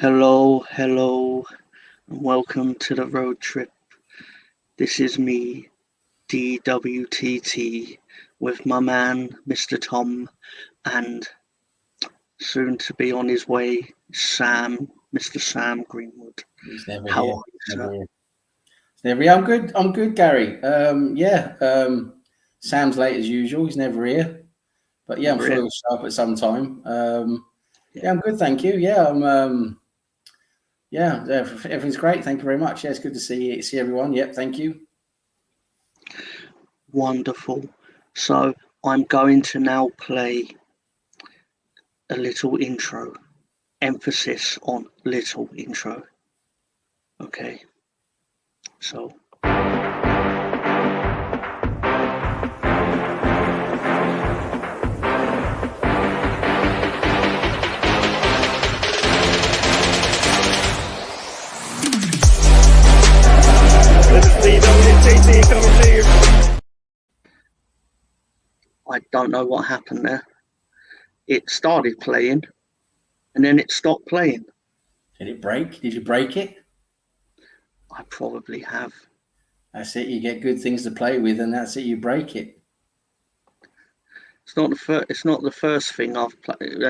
Hello, and welcome to the road trip. This is me, DWTT, with my man, Mr. Tom, and soon to be on his way, Sam, Mr. Sam Greenwood. He's never How here. are you, sir? Never here. I'm good, Gary. Sam's late as usual. He's never here. But yeah, I'm Never sure here. he'll show up at some time. Yeah. I'm good, thank you. Everything's great. Thank you very much. Yeah, it's good to see everyone. Yep, thank you. Wonderful. So I'm going to now play a little intro. Emphasis on little intro. Okay. So DWTT coming here. I don't know what happened there. It started playing and then it stopped playing. Did it break? Did you break it? I probably have. That's it. You get good things to play with, and that's it. You break it. It's not the first thing I've played.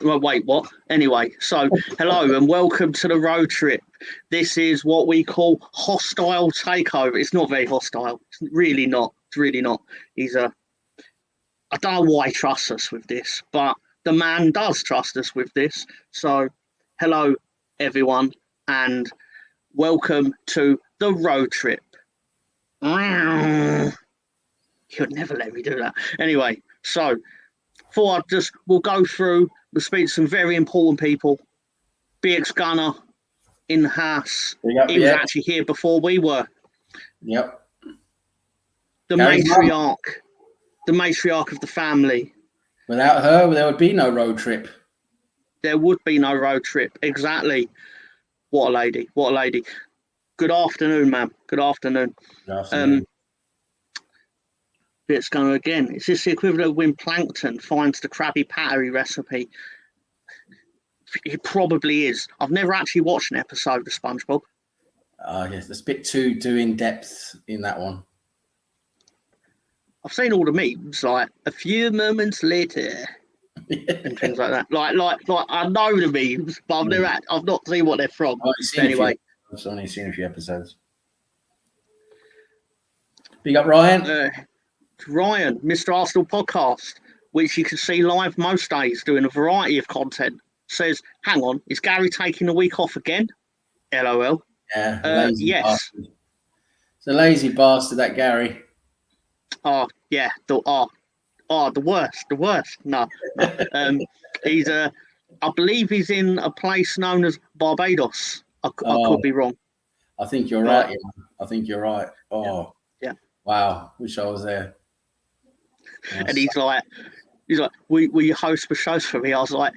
Well, wait, what? Anyway, so hello and welcome to the road trip. This is what we call hostile takeover. It's not very hostile. It's really not. It's really not. I don't know why he trusts us with this, but the man does trust us with this. So, hello, everyone, and welcome to the road trip. You'd never let me do that. Anyway, so we'll go through, we'll speak to some very important people. BX Gunner in the house. He was actually here before we were. Yep. The matriarch of the family. Without her, there would be no road trip. There would be no road trip. Exactly. What a lady. What a lady. Good afternoon, ma'am. Good afternoon. Good afternoon. It's going again. Is this the equivalent of when Plankton finds the Krabby Patty recipe? It probably is. I've never actually watched an episode of SpongeBob. Yes, it's a bit too in depth in that one. I've seen all the memes, like a few moments later, and things like that. Like I know the memes, but I've not seen what they're from. Anyway, I've only seen a few episodes. Big up, Ryan. Ryan, Mr. Arsenal podcast, which you can see live most days, doing a variety of content. Says, "Hang on, is Gary taking a week off again?" LOL. Yeah. Yes. Bastard. It's a lazy bastard, that Gary. Oh yeah, the worst. No. He's I believe he's in a place known as Barbados. I could be wrong. I think you're right. I think you're right. Oh yeah. Wow, wish I was there. And he's like, will you host the shows for me? I was like,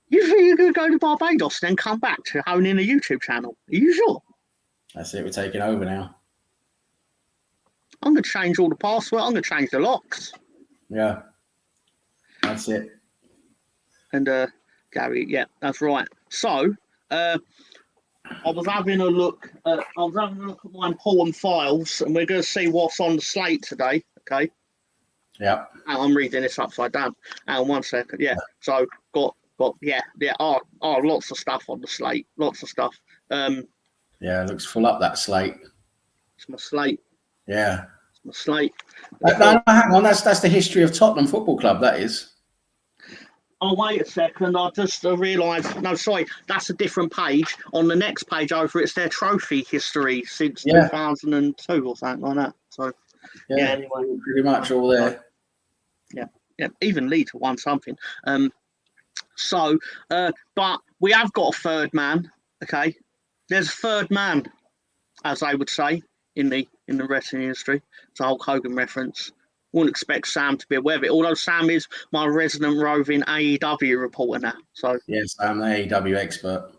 you think you're gonna go to Barbados and then come back to owning a YouTube channel? Are you sure? That's it. We're taking over now. I'm going to change all the passwords. I'm going to change the locks. Yeah, that's it. And Gary, yeah, that's right. So I was having a look at my important files, and we're going to see what's on the slate today. Okay. Yeah. I'm reading this upside down. Hang on 1 second. Yeah. So got lots of stuff on the slate. Lots of stuff. Yeah, it looks full up, that slate. It's my slate. Yeah. It's my slate. No, hang on. That's the history of Tottenham Football Club, that is. Oh, wait a second. I just realised. No, sorry. That's a different page. On the next page over, it's their trophy history since 2002 or something like that. So, yeah anyway. Pretty much all there. Yeah. Even Leeds won something. But we have got a third man. Okay. There's a third man, as I would say, in the wrestling industry. It's a Hulk Hogan reference. Wouldn't expect Sam to be aware of it, although Sam is my resident roving AEW reporter now. So yes, I'm the AEW expert.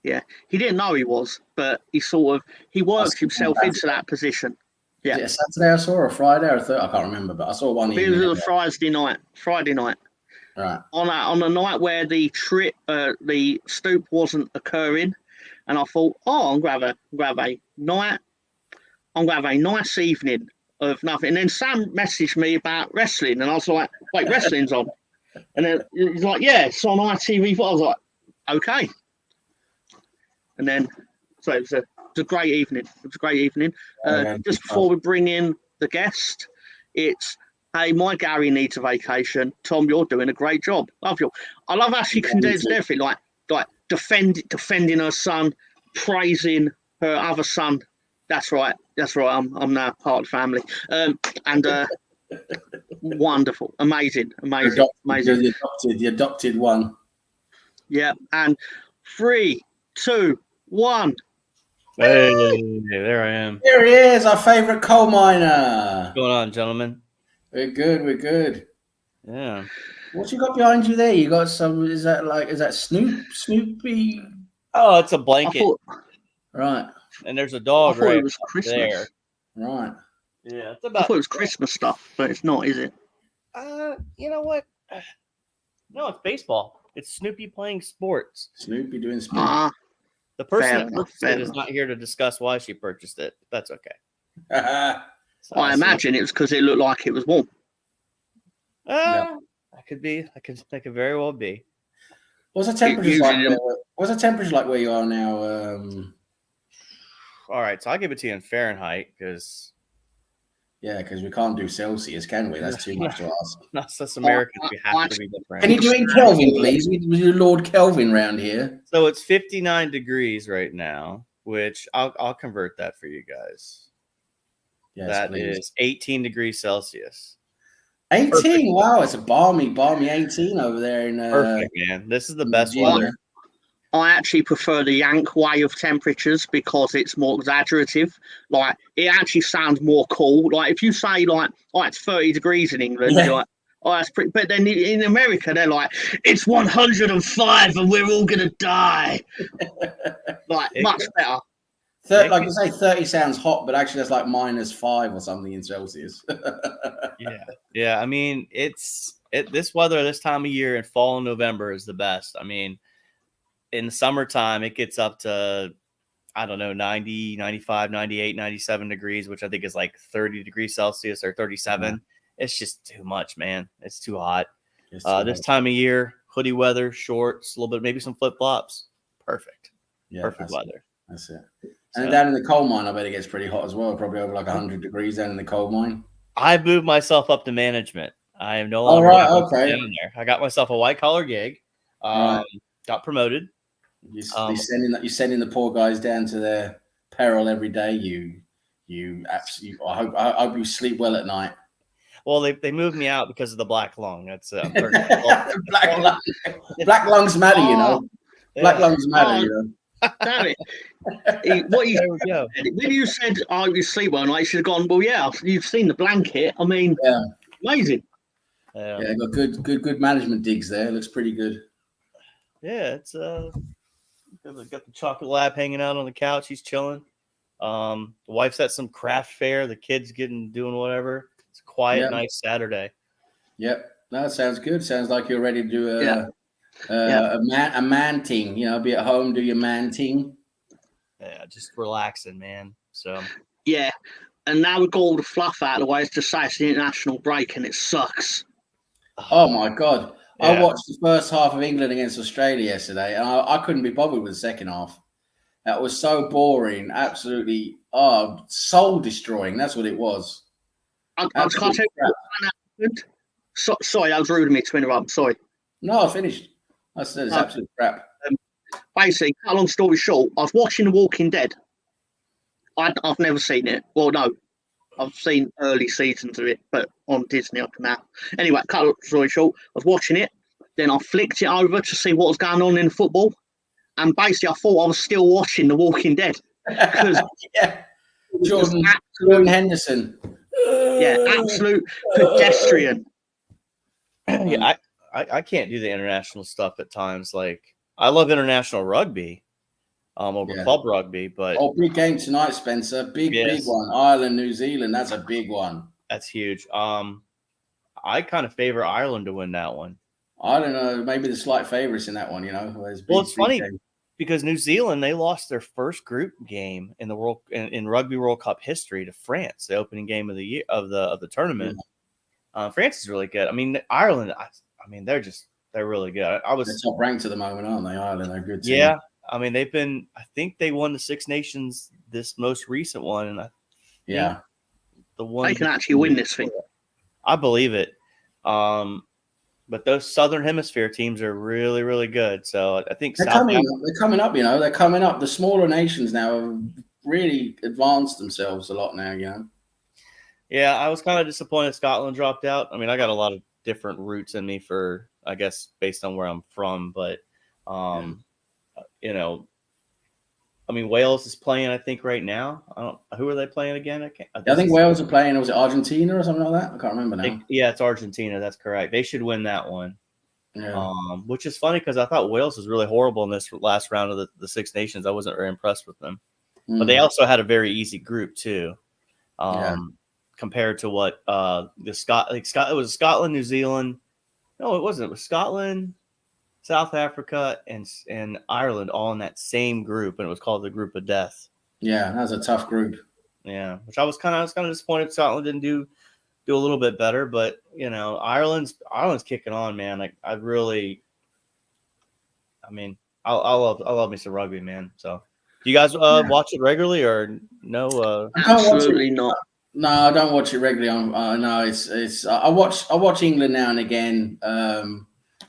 Yeah, he didn't know he was, but he worked himself into that position. Yeah, is it a Saturday I saw, or a Friday, or a Thursday? I can't remember, but I saw one. It was a Friday night. Oh, on a night where the stoop wasn't occurring, and I thought, oh, I'm gonna have a nice evening of nothing. And then Sam messaged me about wrestling, and I was like, wait, wrestling's on? And then he's like, yeah, it's on ITV4. I was like, okay. And then, so it was a great evening. It was a great evening. Just before we bring in the guest, it's, hey, my Gary needs a vacation. Tom, you're doing a great job. Love you. I love how she condensed everything, like defending her son, praising her other son. That's right. I'm now part of the family. And wonderful, amazing. The adopted one. Yeah. And 3, 2, 1. Hey, there I am. Here he is, our favorite coal miner. What's going on, gentlemen? We're good. Yeah. What you got behind you there? You got some, is that Snoopy? Oh, it's a blanket. Right. And there's a dog right it was Christmas. there. Right. Yeah, it's I about. thought it was Christmas stuff, but it's not, is it? You know what? No, it's baseball. It's Snoopy playing sports. Snoopy doing sports. The person that purchased it is not here to discuss why she purchased it. That's okay. So I imagine it was because it looked like it was warm. That could be. That could very well be. What's the temperature like? What's the temperature like where you are now? All right, so I'll give it to you in Fahrenheit because. Yeah, because we can't do Celsius, can we? That's too much to ask. Not us Americans. We have to be different. Can you do it in Kelvin, please? We do Lord Kelvin round here. So it's 59 degrees right now, which I'll convert that for you guys. Yes, that please. is 18 degrees Celsius. 18? Perfect. Wow, it's a balmy 18 over there in Perfect, man. This is the best weather. I actually prefer the Yank way of temperatures because it's more exaggerative. Like, it actually sounds more cool. Like, if you say, like, oh, it's 30 degrees in England, you're like, oh, that's pretty. But then in America, they're like, it's 105 and we're all going to die. Like, much better. Like you say, 30 sounds hot, but actually that's like -5 or something in Celsius. Yeah. I mean, this weather this time of year in fall and November is the best. I mean, in the summertime, it gets up to, I don't know, 90, 95, 98, 97 degrees, which I think is like 30 degrees Celsius or 37. Mm-hmm. It's just too much, man. It's too hot. This time of year, hoodie weather, shorts, a little bit, maybe some flip-flops. Perfect. Yeah, perfect weather. That's it. And down in the coal mine, I bet it gets pretty hot as well. Probably over like 100 degrees down in the coal mine. I moved myself up to management. I am no longer down there. I got myself a white-collar gig. Got promoted. You're sending the poor guys down to their peril every day. You absolutely. I hope you sleep well at night. Well, they moved me out because of the black lung. That's black lungs matter, you know. Black lungs matter, you know. Damn it! When you said, "Oh, you sleep well," and I should have gone. Well, yeah, you've seen the blanket. I mean, amazing. Yeah, got good management digs there. Looks pretty good. Yeah, it's got the chocolate lab hanging out on the couch. He's chilling. The wife's at some craft fair. The kids doing whatever. It's a quiet, nice Saturday. Yep. No, that sounds good. Sounds like you're ready to do a man ting. You know, be at home, do your man ting. Yeah, just relaxing, man. So yeah, and now we've got all the fluff out of the way. It's just say it's an international break and it sucks. Oh my God. Yeah. I watched the first half of England against Australia yesterday, and I couldn't be bothered with the second half. That was so boring, absolutely soul destroying. That's what it was. I can't tell you. Sorry, that was rude of me to interrupt. Sorry. No, I finished. I said it's absolute crap. Basically, cut a long story short, I was watching The Walking Dead. I've never seen it. Well, no. I've seen early seasons of it, but on Disney up to now. Anyway, cut a long story short, I was watching it. Then I flicked it over to see what was going on in football. And basically, I thought I was still watching The Walking Dead. Because Jordan Henderson. Yeah, absolute pedestrian. Yeah, I can't do the international stuff at times. Like, I love international rugby over club rugby, but big game tonight, Spencer. Big one. Ireland, New Zealand. That's a big one. That's huge. I kind of favor Ireland to win that one. I don't know. Maybe the slight favourites in that one, you know. Well, it's funny because New Zealand, they lost their first group game in the in Rugby World Cup history to France, the opening game of the year of the tournament. France is really good. I mean, Ireland, I mean, they're really good. They're top ranked at the moment, aren't they? Ireland, they're good. Yeah, I mean, I think they won the Six Nations this most recent one, and the one they can actually win this thing. I believe it. But those Southern Hemisphere teams are really, really good. So I think they're coming up. You know, they're coming up. The smaller nations now have really advanced themselves a lot now. You know. Yeah, I was kind of disappointed Scotland dropped out. I mean, I got a lot of different roots in me for, I guess, based on where I'm from. But, you know, I mean, Wales is playing, I think, right now. Who are they playing again? I think Wales are playing. Was it Argentina or something like that? I can't remember now. It's Argentina. That's correct. They should win that one. Yeah. Which is funny because I thought Wales was really horrible in this last round of the Six Nations. I wasn't very impressed with them. But they also had a very easy group, too. Compared to what it was Scotland, New Zealand. No, it wasn't. It was Scotland, South Africa, and Ireland all in that same group, and it was called the Group of Death. Yeah, that was a tough group. Yeah, which I was kind of disappointed Scotland didn't do a little bit better, but you know, Ireland's kicking on, man. Like I mean, I love me some rugby, man. So, do you guys watch it regularly or no? Absolutely not. No, I don't watch it regularly. No, it's I watch England now and again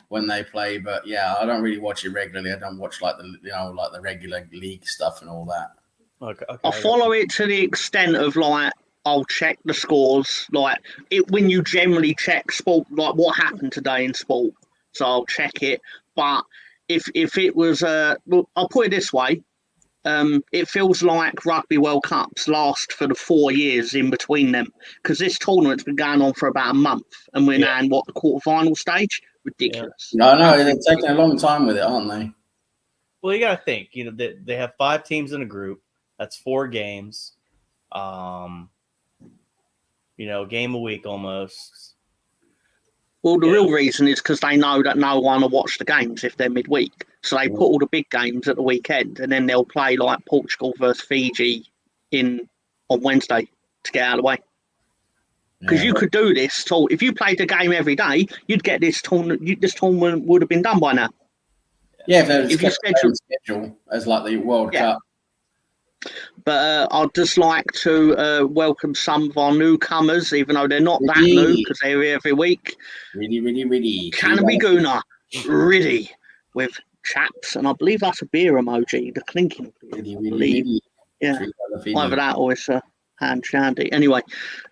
when they play, but yeah, I don't really watch it regularly. I don't watch like the regular league stuff and all that. Okay. I follow it to the extent of like I'll check the scores, like when you generally check sport, like what happened today in sport. So I'll check it. But if it was, well, I'll put it this way. It feels like Rugby World Cups last for the 4 years in between them because this tournament's been going on for about a month and we're now in the quarterfinal stage. Ridiculous. Yeah. I know they're taking a long time with it, aren't they? Well, you got to think. You know, they have 5 teams in a group. That's 4 games. You know, game a week almost. Well, the real reason is because they know that no one will watch the games if they're midweek. So they put all the big games at the weekend and then they'll play like Portugal versus Fiji on Wednesday to get out of the way. Because you could do this. If you played the game every day, you'd get this tournament. This tournament would have been done by now. Yeah, if you schedule as like the World Cup. But I'd just like to welcome some of our newcomers, even though they're not that new because they're here every week. Really. Canopy Guna, Riddy, with chaps, and I believe that's a beer emoji, the clinking. Really. Yeah, either that or it's a hand shandy. Anyway,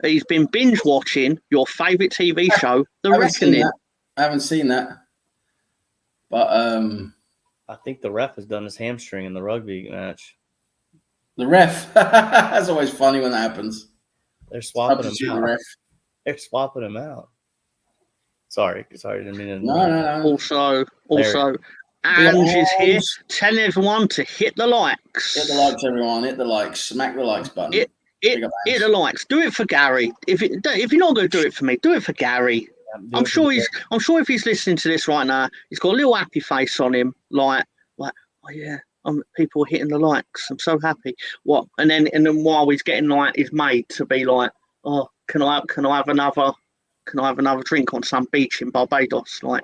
he's been binge watching your favourite TV show, The Reckoning. I haven't seen that. But I think the ref has done his hamstring in the rugby match. The ref. That's always funny when that happens. They're swapping him out. They're swapping him out. Sorry, didn't mean to. No. Also, Ange is here telling everyone to hit the likes. Hit the likes, everyone. Hit the likes. Smack the likes button. Hit the likes. Do it for Gary. If you're not going to do it for me, do it for Gary. I'm sure if he's listening to this right now, he's got a little happy face on him, like oh yeah. People are hitting the likes. I'm so happy. What? And then while he's getting like his mate to be like, oh, can I have another drink on some beach in Barbados? Like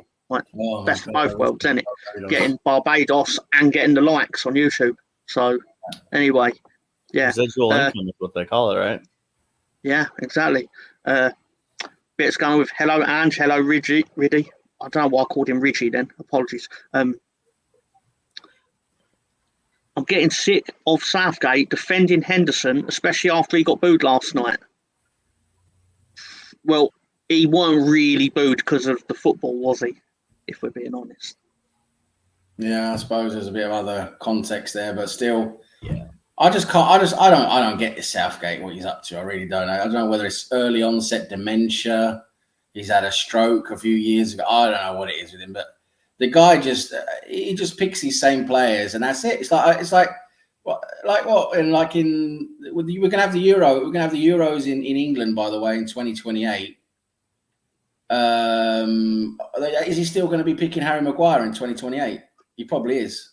best of both worlds, isn't it? Getting Barbados and getting the likes on YouTube. So anyway, yeah. Residual income is what they call it, right? Yeah, exactly. Bits going with hello Ange, hello Riddy. I don't know why I called him Ridgy then. Apologies. I'm getting sick of Southgate defending Henderson, especially after he got booed last night. Well, he weren't really booed because of the football, was he? If we're being honest. Yeah, I suppose there's a bit of other context there, but still, yeah. I don't get this Southgate, what he's up to. I really don't know. I don't know whether it's early onset dementia. He's had a stroke a few years ago. I don't know what it is with him, but the guy just picks these same players and that's it. It's like we're gonna have the Euro. We're gonna have the Euros in England, by the way, in 2028. Is he still going to be picking Harry Maguire in 2028? He probably is.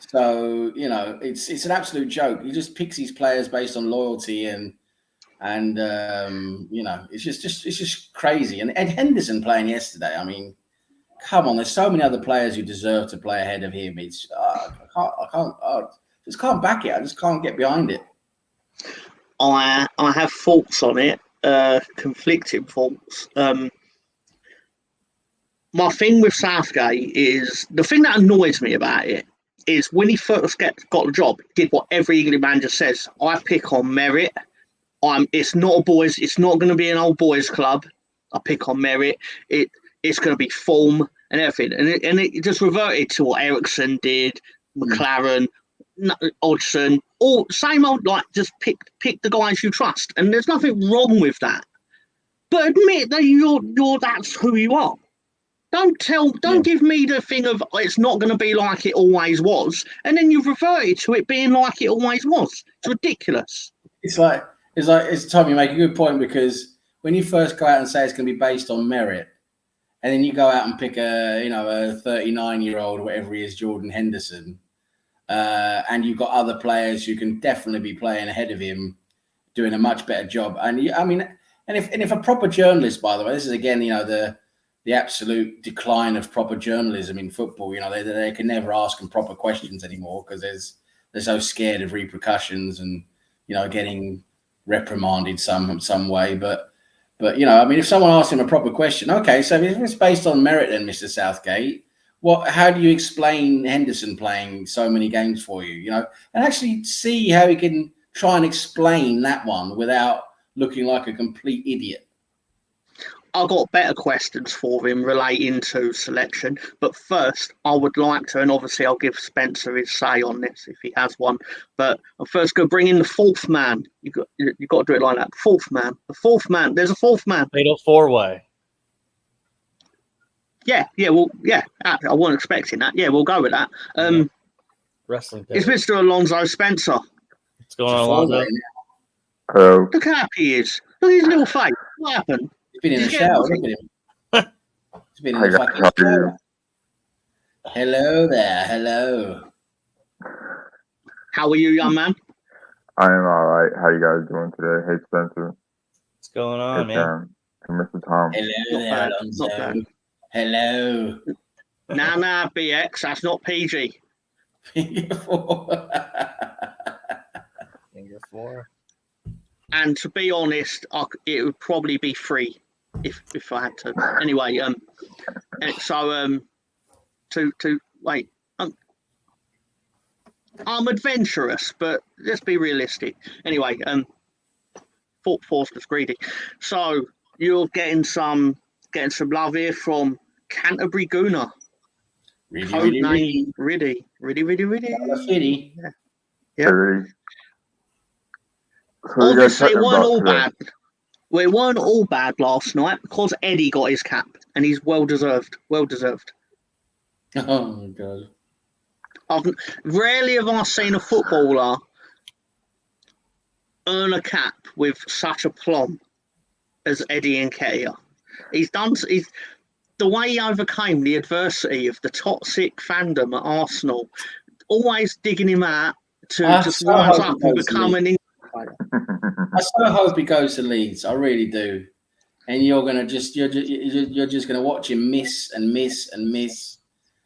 So, it's an absolute joke. He just picks his players based on loyalty and it's just crazy. And Ed Henderson playing yesterday, I mean, come on, there's so many other players who deserve to play ahead of him. It's I just can't back it. I just can't get behind it. I have thoughts on it, conflicting thoughts. My thing with Southgate is the thing that annoys me about it is when he first got the job, he did what every England manager says. I pick on merit. It's not going to be an old boys club. I pick on merit. It's going to be form and everything. And it just reverted to what Ericsson did, McLaren, Hodgson, all same old, like just pick the guys you trust. And there's nothing wrong with that. But admit that that's who you are. Don't give me the thing of it's not going to be like it always was, and then you've reverted to it being like it always was. It's ridiculous. It's Tom, you make a good point, because when you first go out and say it's going to be based on merit, and then you go out and pick a 39-year-old, whatever he is, Jordan Henderson, and you've got other players who can definitely be playing ahead of him, doing a much better job. And if a proper journalist, by the way, this is again, the absolute decline of proper journalism in football. They can never ask them proper questions anymore because they're so scared of repercussions and getting reprimanded some way. But if someone asks him a proper question, okay, so if it's based on merit, then Mr. Southgate, how do you explain Henderson playing so many games for you? And actually see how he can try and explain that one without looking like a complete idiot. I've got better questions for him relating to selection, but first I would like to, and obviously I'll give Spencer his say on this if he has one, but I'm first going to bring in the fourth man. You got to do it like that. The fourth man. There's a fourth man. Fatal four-way. Yeah. I wasn't expecting that. Yeah, we'll go with that. Wrestling. It's Mr. Alonso Spencer. What's going on, Alonso? Hello. Look how happy he is. Look at his little face. What happened? He's been in the shower. Look at him. He's been in the fucking shower. Hello there. Hello. How are you, young man? I am all right. How you guys doing today? Hey, Spencer. What's going on, man? Hey, Mr. Tom. Hello there, Alonso. Hello. Nah, BX. That's not PG. Finger four. Finger four. And to be honest, it would probably be free if I had to. Anyway, wait. I'm adventurous, but let's be realistic. Anyway, Forster's greedy. So you're getting some love here from Canterbury Gooner. Code name Riddy. Riddy. Yeah. Obviously, it weren't all bad. Well, it weren't all bad last night because Eddie got his cap, and he's well deserved. Well deserved. Oh my god! Rarely have I seen a footballer earn a cap with such aplomb as Eddie Nketiah. He's the way he overcame the adversity of the toxic fandom at Arsenal, always digging him out to just rise up and become an. I so hope he goes to Leeds. I really do. And you're just gonna watch him miss and miss and miss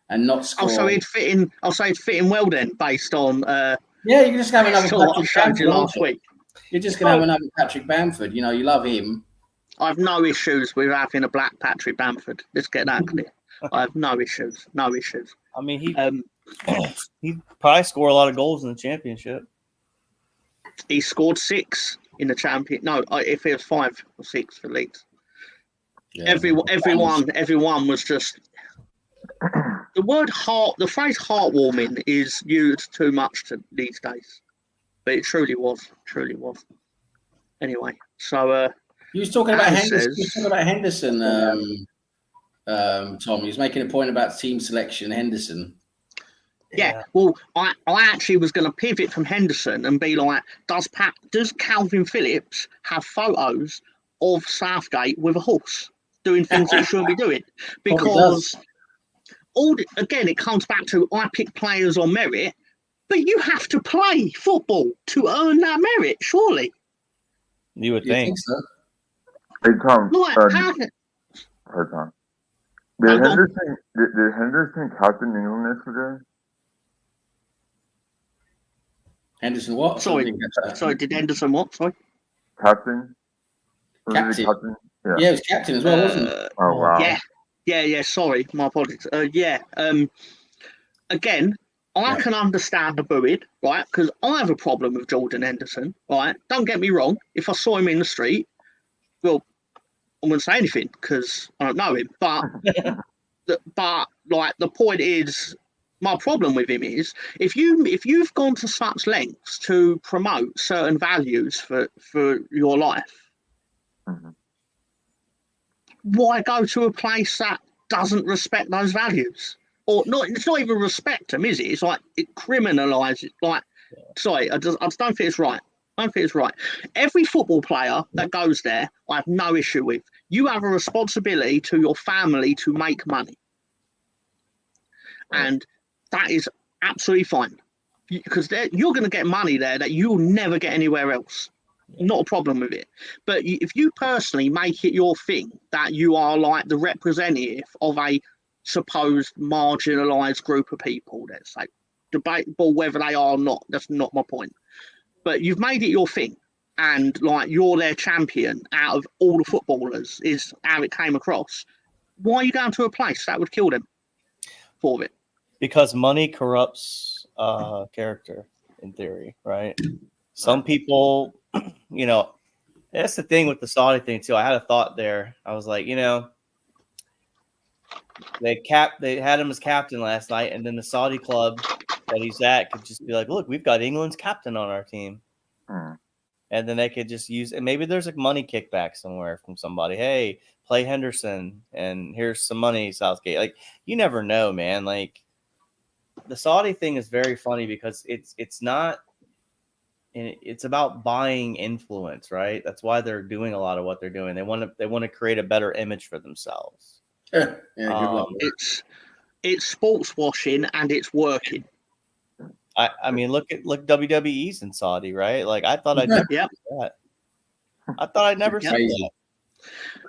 and not score. So he'd fit in. I'll say he'd fit in well then, based on. Yeah, you can just have another. What I showed you last week. You're just gonna have another Patrick Bamford. You love him. I've no issues with having a black Patrick Bamford. Let's get that clear. I have no issues. No issues. I mean, he'd probably score a lot of goals in the championship. He scored 6 in the champion. No, if it was 5 or 6 for Leeds. Yeah. Everyone was just. The word the phrase heartwarming is used too much these days, but it truly was. Anyway, so you was talking about Henderson. Tom, he was making a point about team selection. Henderson. Yeah, well, I actually was going to pivot from Henderson and be like, does Calvin Phillips have photos of Southgate with a horse? doing things that he shouldn't be doing. Because again, it comes back to I pick players on merit, but you have to play football to earn that merit, surely. You would think so. Hey, Tom. Like, Hey, Tom. Did Henderson captain England yesterday? Henderson what? Sorry, did Henderson what? Sorry? Captain? Captain? Yeah, he was captain as well, wasn't he? Oh, wow. Yeah, sorry, my apologies. Again, I can understand the booing, right? Because I have a problem with Jordan Henderson, right? Don't get me wrong. If I saw him in the street, well, I wouldn't say anything because I don't know him. But, the point is, my problem with him is if you've gone to such lengths to promote certain values for your life, why go to a place that doesn't respect those values? Or not? It's not even respect them, is it? It's like it criminalises. Sorry, I just don't think it's right. I don't think it's right. Every football player that goes there, I have no issue with. You have a responsibility to your family to make money, and that is absolutely fine because you're going to get money there that you'll never get anywhere else. Not a problem with it. But if you personally make it your thing that you are like the representative of a supposed marginalised group of people, let's say, debatable whether they are or not, that's not my point. But you've made it your thing and like you're their champion out of all the footballers is how it came across. Why are you going to a place that would kill them for it? Because money corrupts character, in theory, right? Some people, that's the thing with the Saudi thing too. I had a thought there. I was like, they had him as captain last night, and then the Saudi club that he's at could just be like, look, we've got England's captain on our team. And then they could just use, and maybe there's a money kickback somewhere from somebody. Hey, play Henderson, and here's some money, Southgate. Like, you never know, man. Like, the Saudi thing is very funny because it's not, and it's about buying influence, right? That's why they're doing a lot of what they're doing. They want to create a better image for themselves. Yeah, good one. It's sports washing and it's working. I mean, look WWE's in Saudi, right? Like I thought I'd never see that. I thought I'd never see that.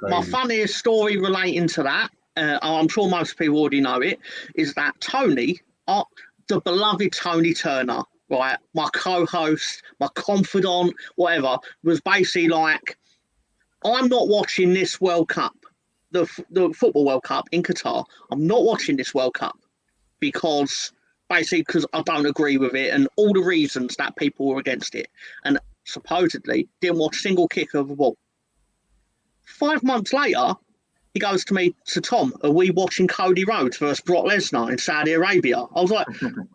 My funniest story relating to that, I'm sure most people already know it, is that Tony, the beloved Tony Turner, right, my co-host, my confidant, whatever, was basically like, I'm not watching this World Cup, the Football World Cup in Qatar. I'm not watching this World Cup because I don't agree with it and all the reasons that people were against it. And supposedly didn't watch a single kick of the ball. 5 months later, he goes to me, so Tom, are we watching Cody Rhodes versus Brock Lesnar in Saudi Arabia? I was like,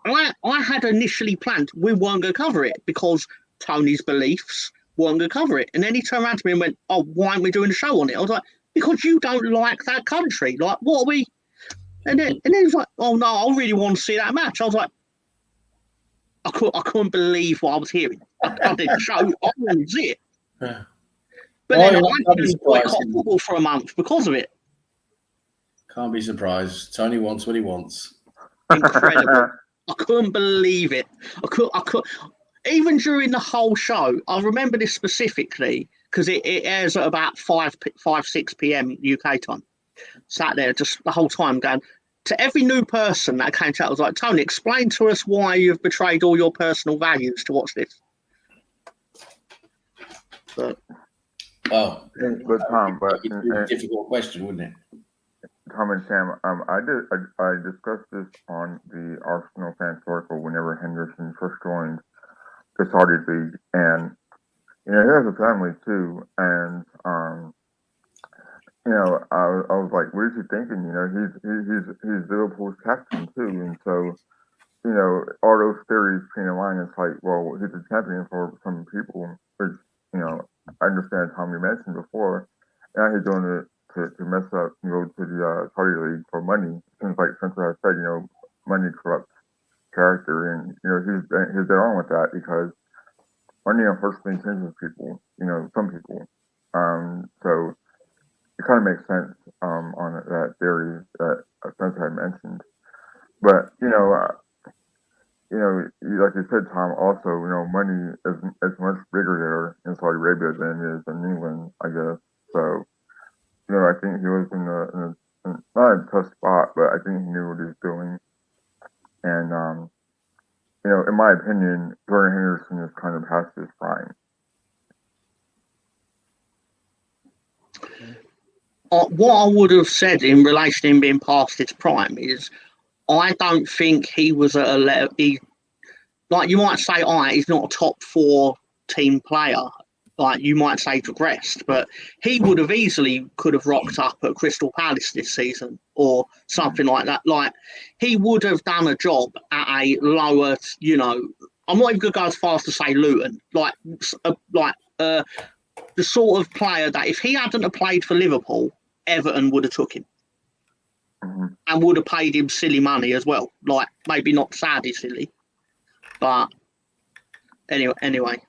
I had initially planned we weren't going to cover it because Tony's beliefs weren't going to cover it. And then he turned around to me and went, oh, why aren't we doing a show on it? I was like, because you don't like that country. Like, what are we? And then he was like, oh, no, I really want to see that match. I was like, I couldn't believe what I was hearing. I did the show. I wanted to see it. But then I didn't boycott football for a month because of it. Can't be surprised. Tony wants what he wants. Incredible. I couldn't believe it. I could. Even during the whole show, I remember this specifically because it airs at about 6 p.m. UK time. Sat there just the whole time going, to every new person that came to, I was like, Tony, explain to us why you've betrayed all your personal values to watch this. But but Tom, it's a difficult question, wouldn't it? Tom and Sam, I discussed this on the Arsenal fan circle whenever Henderson first joined the Saudi League, and he has a family too, and I was like, what is he thinking? He's Liverpool's captain too, and so all those theories between the line, it's like, well, he's a champion for some people, which I understand Tom you mentioned before. Now he's doing it to mess up and go to the Saudi League for money. Seems like since I said, money corrupts character, and he's dead on with that because money unfortunately changes people. Some people. So it kind of makes sense on that theory that Spencer had mentioned. But like you said, Tom. Also, money is much bigger there in Saudi Arabia than it is in England, I guess. So, I think he was in not a tough spot, but I think he knew what he was doing. And in my opinion, Jordan Henderson is kind of past his prime. What I would have said in relation to him being past his prime is, I don't think he was at a level. Like you might say, he's not a top 4 team player. Like you might say, progressed, but he would have easily could have rocked up at Crystal Palace this season or something like that. Like he would have done a job at a lower. I'm not even going to go as far as to say Luton. The sort of player that if he hadn't have played for Liverpool, Everton would have took him. And would have paid him silly money as well. Like maybe not sadly silly, but anyway.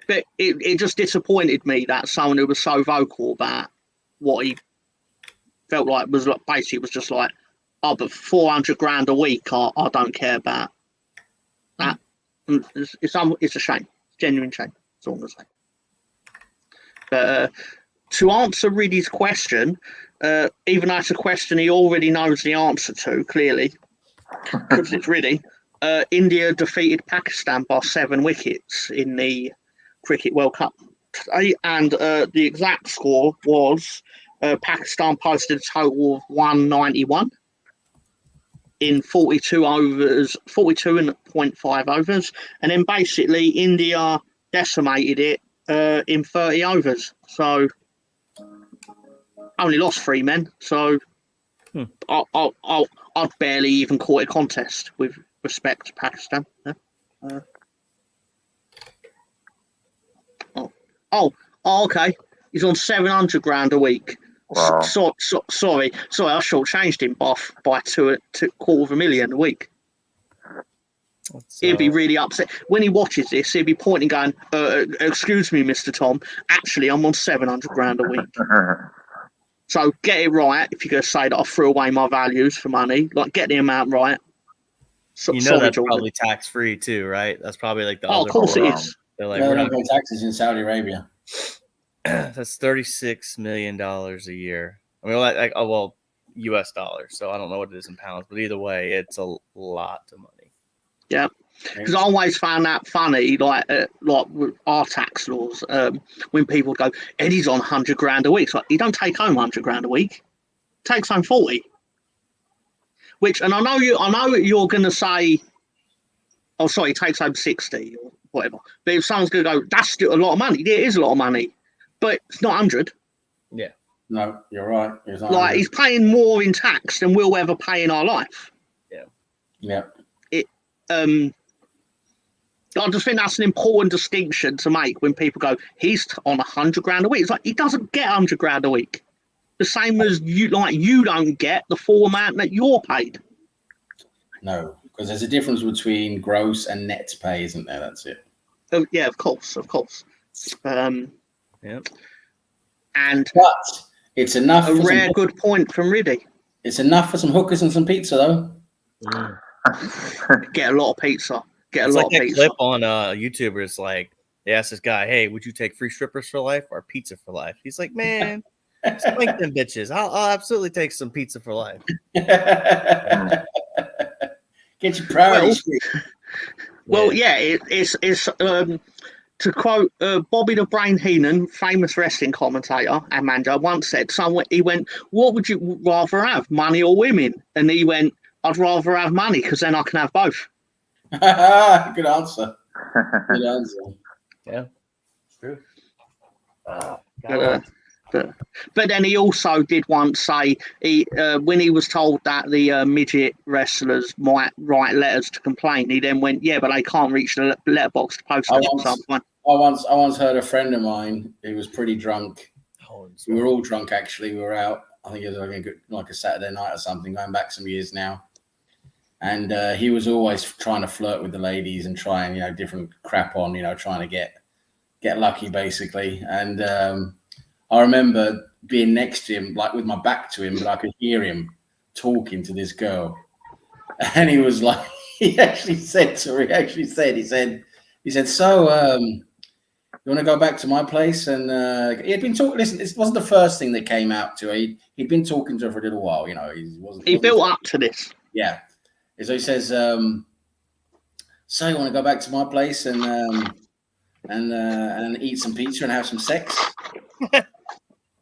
But it just disappointed me that someone who was so vocal about what he felt like was basically was just like, but 400 grand a week, I don't care about that. It's a shame, genuine shame. That's all I'm gonna say. But to answer Riddy's question, even though it's a question he already knows the answer to, clearly, because it's Riddy, India defeated Pakistan by 7 wickets in the Cricket World Cup today, and the exact score was Pakistan posted a total of 191 in 42 overs, 42.5 overs, and then basically India decimated it in 30 overs. So only lost 3 men. So I'd barely even call it a contest with respect to Pakistan. Okay. He's on 700 grand a week. Wow. Sorry, I shortchanged him by $250,000 a week. He'd be really upset when he watches this. He'd be pointing, going, "Excuse me, Mr. Tom. Actually, I'm on 700 grand a week." So get it right. If you're going to say that I threw away my values for money, like get the amount right. That's Jordan. Probably tax free too, right? That's probably like the other. Of course it is. They're like, we're not paying taxes in Saudi Arabia. That's $36 million a year. I mean, US dollars. So I don't know what it is in pounds, but either way, it's a lot of money. Yeah, because I always found that funny, like with our tax laws, when people go, Eddie's on 100 grand a week. It's like, he don't take home 100 grand a week. He takes home 40. And I know you're going to say, oh, sorry, he takes home 60 or whatever. But if someone's going to go, that's still a lot of money. Yeah, it is a lot of money, but it's not 100. Yeah. No, you're right. Like he's paying more in tax than we'll ever pay in our life. Yeah. Yeah. I just think that's an important distinction to make when people go, he's on 100 grand a week. It's like he doesn't get 100 grand a week. The same as you don't get the full amount that you're paid. No, because there's a difference between gross and net pay, isn't there? That's it. Oh, yeah, of course. Yeah. But it's enough. A rare good point from Riddy. It's enough for some hookers and some pizza, though. Mm. Get a lot of pizza. It's like that clip on YouTube where it's like, they asked this guy, hey, would you take free strippers for life or pizza for life? He's like, man, spank them bitches. I'll absolutely take some pizza for life. Get your priorities. Well, yeah, it's to quote Bobby the Brain Heenan, famous wrestling commentator and manager, once said, he went, what would you rather have, money or women? And he went, I'd rather have money because then I can have both. Good answer. Yeah, it's true. But then he also did once say when he was told that the midget wrestlers might write letters to complain, he then went, yeah, but they can't reach the letterbox to post it at some point. I once heard a friend of mine who was pretty drunk. We were all drunk, actually. We were out. I think it was like a Saturday night or something, going back some years now. And he was always trying to flirt with the ladies and trying, different crap on, trying to get lucky, basically. And I remember being next to him, like with my back to him, but I could hear him talking to this girl. And he was like, he said, so you want to go back to my place? And he had been talking. Listen, this wasn't the first thing that came out to her. He'd been talking to her for a little while. He built up to this. Yeah. So he says, so you want to go back to my place and eat some pizza and have some sex?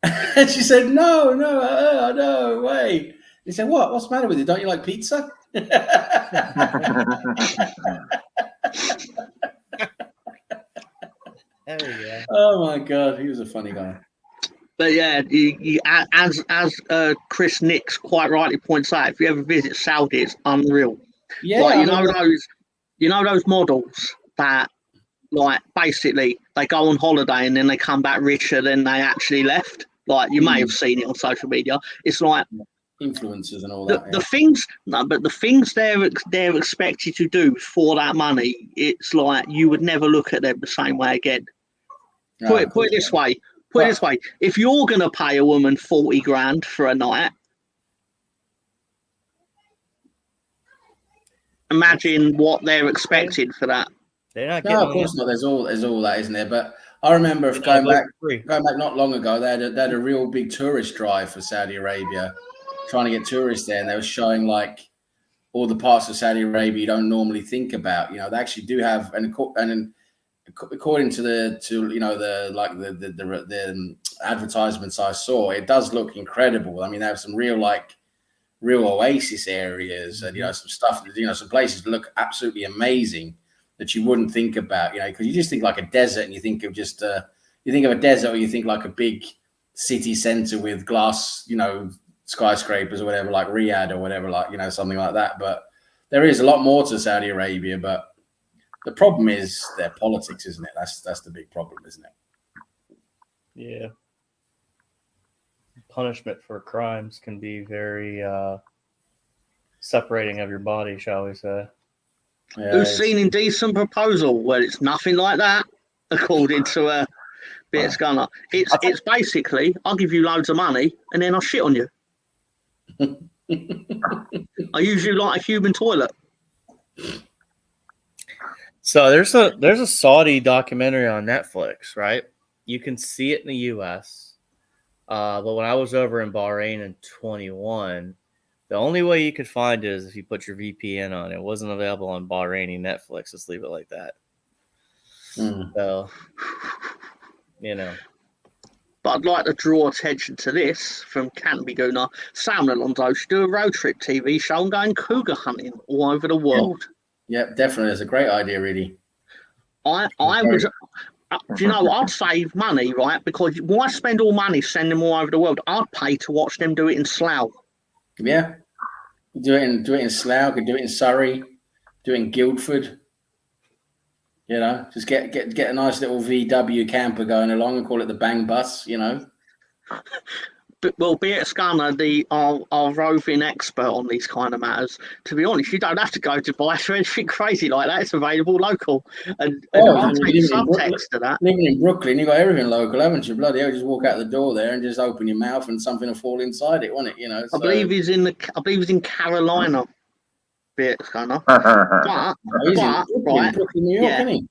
And she said, no way. He said, what's the matter with you? Don't you like pizza? Oh my God, he was a funny guy. But yeah, as Chris Nix quite rightly points out, if you ever visit Saudi, it's unreal. Yeah, like, you know those models that, like, basically they go on holiday and then they come back richer than they actually left. Like, you may have seen it on social media. It's like influencers and all that. The things they're expected to do for that money, it's like you would never look at them the same way again. Put it this way. If you're going to pay a woman 40 grand for a night, imagine what they're expecting for that. They're not getting of course not. There's all that, isn't there? But I remember going back not long ago, they had a real big tourist drive for Saudi Arabia, trying to get tourists there, and they were showing like all the parts of Saudi Arabia you don't normally think about. They actually do have, and according to the advertisements I saw, it does look incredible. I mean, they have some real oasis areas, and some stuff. Some places look absolutely amazing that you wouldn't think about. Because you just think like a desert, and you think of a desert, or you think like a big city center with glass, skyscrapers or whatever, like Riyadh or whatever, something like that. But there is a lot more to Saudi Arabia, but the problem is their politics, isn't it? That's the big problem, isn't it? Yeah. Punishment for crimes can be very separating of your body, shall we say. Yeah, Who's seen Indecent Proposal? Well, it's nothing like that, according to Bits Gunner. It's basically, I'll give you loads of money and then I'll shit on you. I use you like a human toilet. So there's a Saudi documentary on Netflix, right? You can see it in the U.S. But when I was over in Bahrain in 21, the only way you could find it is if you put your VPN on. It wasn't available on Bahraini Netflix. Let's leave it like that. So, But I'd like to draw attention to this from Canterbury Gooner. Sam Alonso should do a road trip TV show and going cougar hunting all over the world. Yeah, definitely. It's a great idea, really. I was, I'd save money, right? Because why spend all money sending them all over the world? I'd pay to watch them do it in Slough. Yeah. Do it in Slough, could do it in Surrey, do it in Guildford. Just get a nice little VW camper going along and call it the Bang Bus, But, well, be it Scanner, our roving expert on these kind of matters. To be honest, you don't have to go to Dubai for anything crazy like that. It's available local. And I'll take subtext to that. Living in Brooklyn, you've got everything local, haven't you? Bloody hell, just walk out the door there and just open your mouth and something will fall inside it, won't it? I believe he's in Carolina. Be it Scanner. He's in Brooklyn, New York, isn't he?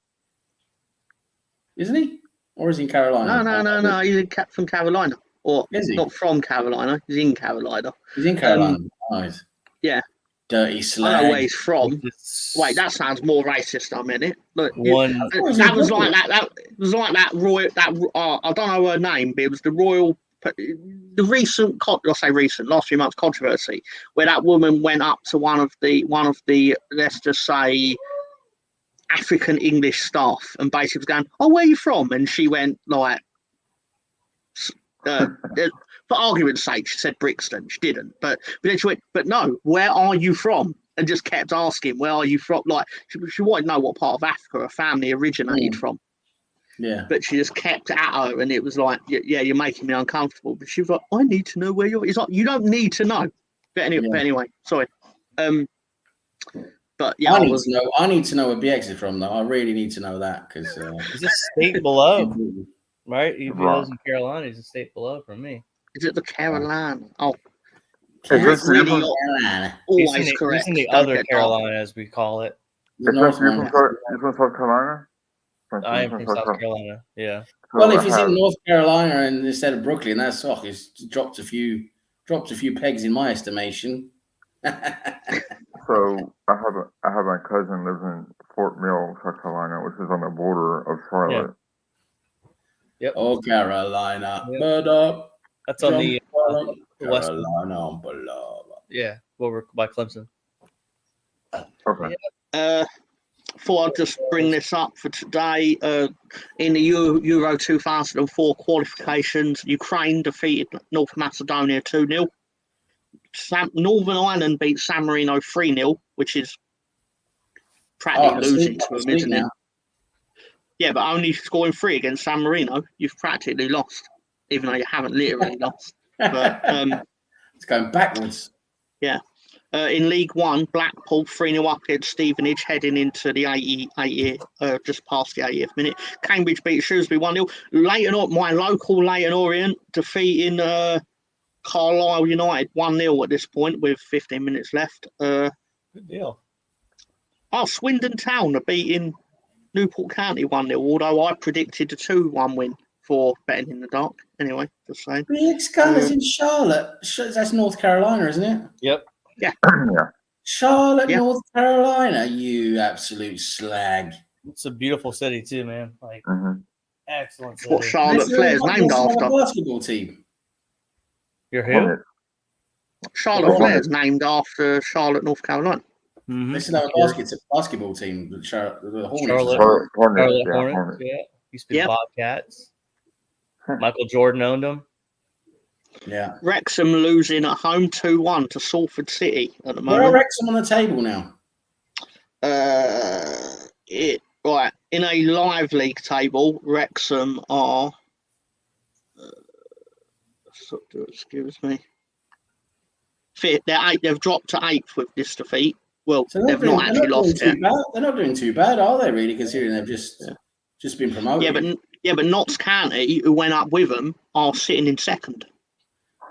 Isn't he? Or is he in Carolina? No. He's from Carolina. Or not from Carolina. He's in Carolina. He's in Carolina. Nice. Yeah. Dirty slag. I know where he's from. Wait, that sounds more racist. I mean it. Look, that was like that. That was like that royal. I don't know her name, but it was the royal. The recent, last few months controversy, where that woman went up to one of the let's just say African English staff and basically was going, "Oh, where are you from?" And she went like. For argument's sake, she said Brixton. She didn't, but then she went, "But no, where are you from?" And just kept asking, "Where are you from?" Like she wanted to know what part of Africa her family originated from. Yeah, but she just kept at her, and it was like, "Yeah, you're making me uncomfortable." But she was like, "I need to know where you're." It's like you don't need to know. But anyway, sorry. But yeah, I need to know where BX is from, though. I really need to know that because it's a state below. Right? He lives in Carolina. He's a state below from me. Is it the Carolina? Oh, Is this really Carolina. always correct. He's in the Don't other get Carolina, as we call it. The North you're one. from South Carolina? I am from South Carolina. Yeah. Well, if he's in North Carolina and instead of Brooklyn, that's he's dropped a few pegs in my estimation. So I have my cousin lives in Fort Mill, South Carolina, which is on the border of Charlotte. Yep. Oh, Carolina. Yep. That's on the west. Carolina. Yeah, over by Clemson. Okay. Thought I'd just bring this up for today. In the Euro 2004 qualifications, Ukraine defeated North Macedonia 2-0. Northern Ireland beat San Marino 3-0, which is practically losing to them, isn't it? Yeah, but only scoring 3 against San Marino, you've practically lost, even though you haven't literally lost. But it's going backwards. Yeah. In League One, Blackpool 3-0 up against Stevenage, heading into the 80th, just past the 80th minute. Cambridge beat Shrewsbury 1-0. My local Leyton Orient defeating Carlisle United 1-0 at this point with 15 minutes left. Good deal. Swindon Town are beating Newport County 1-0, although I predicted a 2-1 win for Betting in the Dark. Anyway, just saying. Big Scullers in Charlotte. That's North Carolina, isn't it? Yep. Yeah. Charlotte, North Carolina, you absolute slag. It's a beautiful city too, man. Like excellent city. What Charlotte Flair's named after. Basketball team. You're who? Charlotte Flair's named after Charlotte, North Carolina. Mm-hmm. They still have a basketball team. The Hornets. Charlotte Hornets. Yeah. Used to be Bobcats. Michael Jordan owned them. Yeah. Wrexham losing at home 2-1 to Salford City at the moment. Where are Wrexham on the table now? Right. In a live league table, Wrexham are excuse me. Fifth. They've dropped to 8th with this defeat. Well, so they've not actually lost yet. They're not doing too bad, are they? Really, considering they've just been promoted. Yeah, but Notts County, who went up with them, are sitting in 2nd.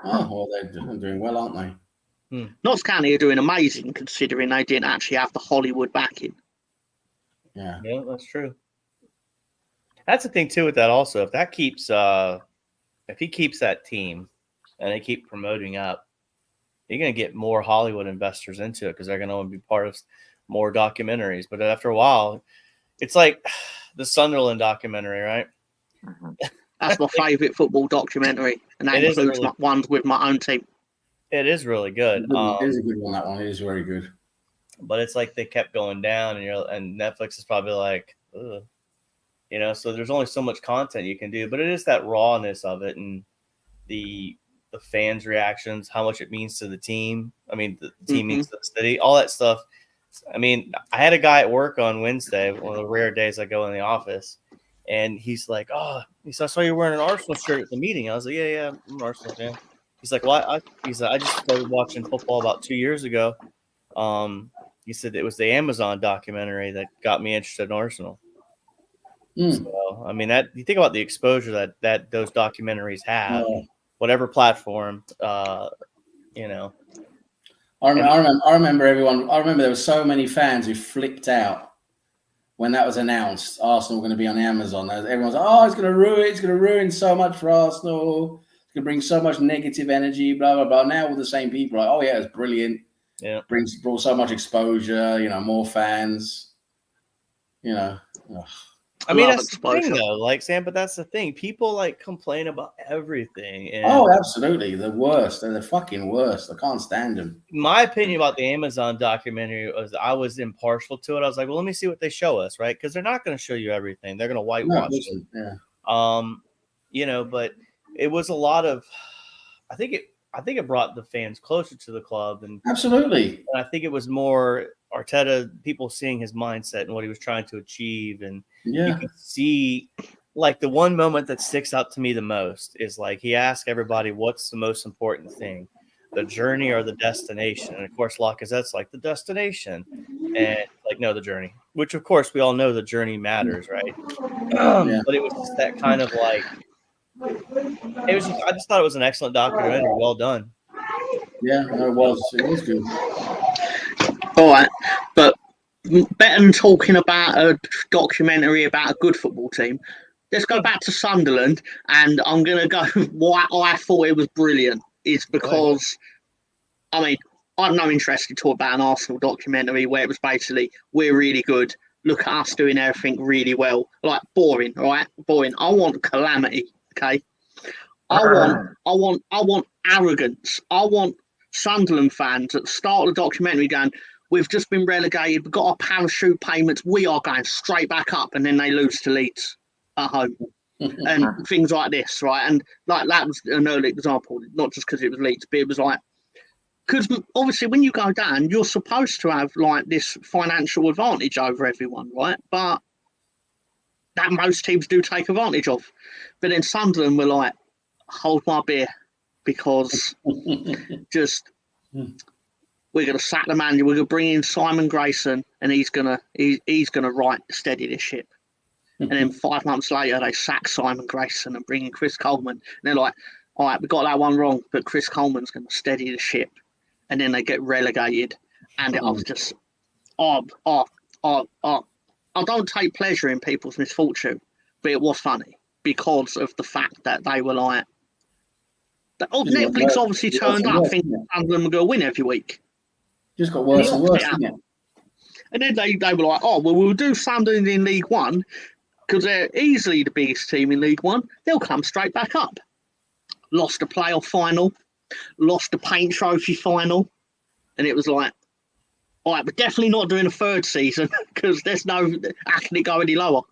Oh, well, they're doing well, aren't they? Notts County are doing amazing, considering they didn't actually have the Hollywood backing. Yeah, that's true. That's the thing too with that. Also, if that keeps, if he keeps that team, and they keep promoting up, you're going to get more Hollywood investors into it because they're going to want to be part of more documentaries. But after a while, it's like the Sunderland documentary, right? That's my favourite football documentary, and that includes ones with my own team. It is really good. It is a good one. That one is very good. But it's like they kept going down, and Netflix is probably like, ugh. So there's only so much content you can do. But it is that rawness of it, and the fans' reactions, how much it means to the team. I mean, the team means to the city, all that stuff. I mean, I had a guy at work on Wednesday, one of the rare days I go in the office, and he's like, "Oh," he said, "I saw you wearing an Arsenal shirt at the meeting." I was like, "Yeah, I'm an Arsenal fan." He's like, "Well, he said I just started watching football about 2 years ago." He said it was the Amazon documentary that got me interested in Arsenal. So, I mean, that you think about the exposure that those documentaries have, whatever platform, I remember everyone. I remember there were so many fans who flipped out when that was announced. Arsenal were going to be on Amazon. Everyone's like, "Oh, it's going to ruin so much for Arsenal. It's going to bring so much negative energy." Blah blah blah. Now all the same people are like, "Oh yeah, it's brilliant. Yeah, brought so much exposure. More fans. I mean, that's the thing, though. Like, Sam, but that's the thing. People like complain about everything. And absolutely. The worst. They're the fucking worst. I can't stand them. My opinion about the Amazon documentary was I was impartial to it. I was like, well, let me see what they show us, right? Because they're not going to show you everything. They're going to whitewash it. Yeah. But it was a lot of. I think it brought the fans closer to the club, and absolutely. And I think it was more Arteta, people seeing his mindset and what he was trying to achieve, and you could see, like, the one moment that sticks out to me the most is like he asked everybody, "What's the most important thing, the journey or the destination?" And of course, Lacazette's like, "The destination," and like, "No, the journey." Which, of course, we all know the journey matters, right? But it was just that kind of like It was. I just thought it was an excellent documentary. Well done. Yeah, no, it was. It was good. All right, but better than talking about a documentary about a good football team. Let's go back to Sunderland, and I'm going to go. Why I thought it was brilliant is because, I mean, I have no interest in talking about an Arsenal documentary where it was basically we're really good. Look at us doing everything really well. Like boring, right? Boring. I want calamity. Okay. I want arrogance. I want Sunderland fans at the start of the documentary going, we've just been relegated. We've got our parachute payments. We are going straight back up, and then they lose to Leeds at home, and things like this, right? And like that was an early example, not just because it was Leeds, but it was like because obviously when you go down, you're supposed to have like this financial advantage over everyone, right? But that most teams do take advantage of. But then Sunderland were like, hold my beer, because just. We're going to sack the manager. We're going to bring in Simon Grayson, and he's going to right steady this ship. And then 5 months later, they sack Simon Grayson and bring in Chris Coleman. And they're like, all right, we got that one wrong, but Chris Coleman's going to steady the ship. And then they get relegated. And I was just, I don't take pleasure in people's misfortune, but it was funny because of the fact that they were like, Netflix obviously turned up thinking Sunderland were going to win every week. Just got worse and worse, didn't it? And then they were like, oh, well, we'll do Sunderland in League One because they're easily the biggest team in League One. They'll come straight back up. Lost the playoff final, lost the Paint Trophy final. And it was like, all right, we're definitely not doing a third season because there's no, how can it go any lower?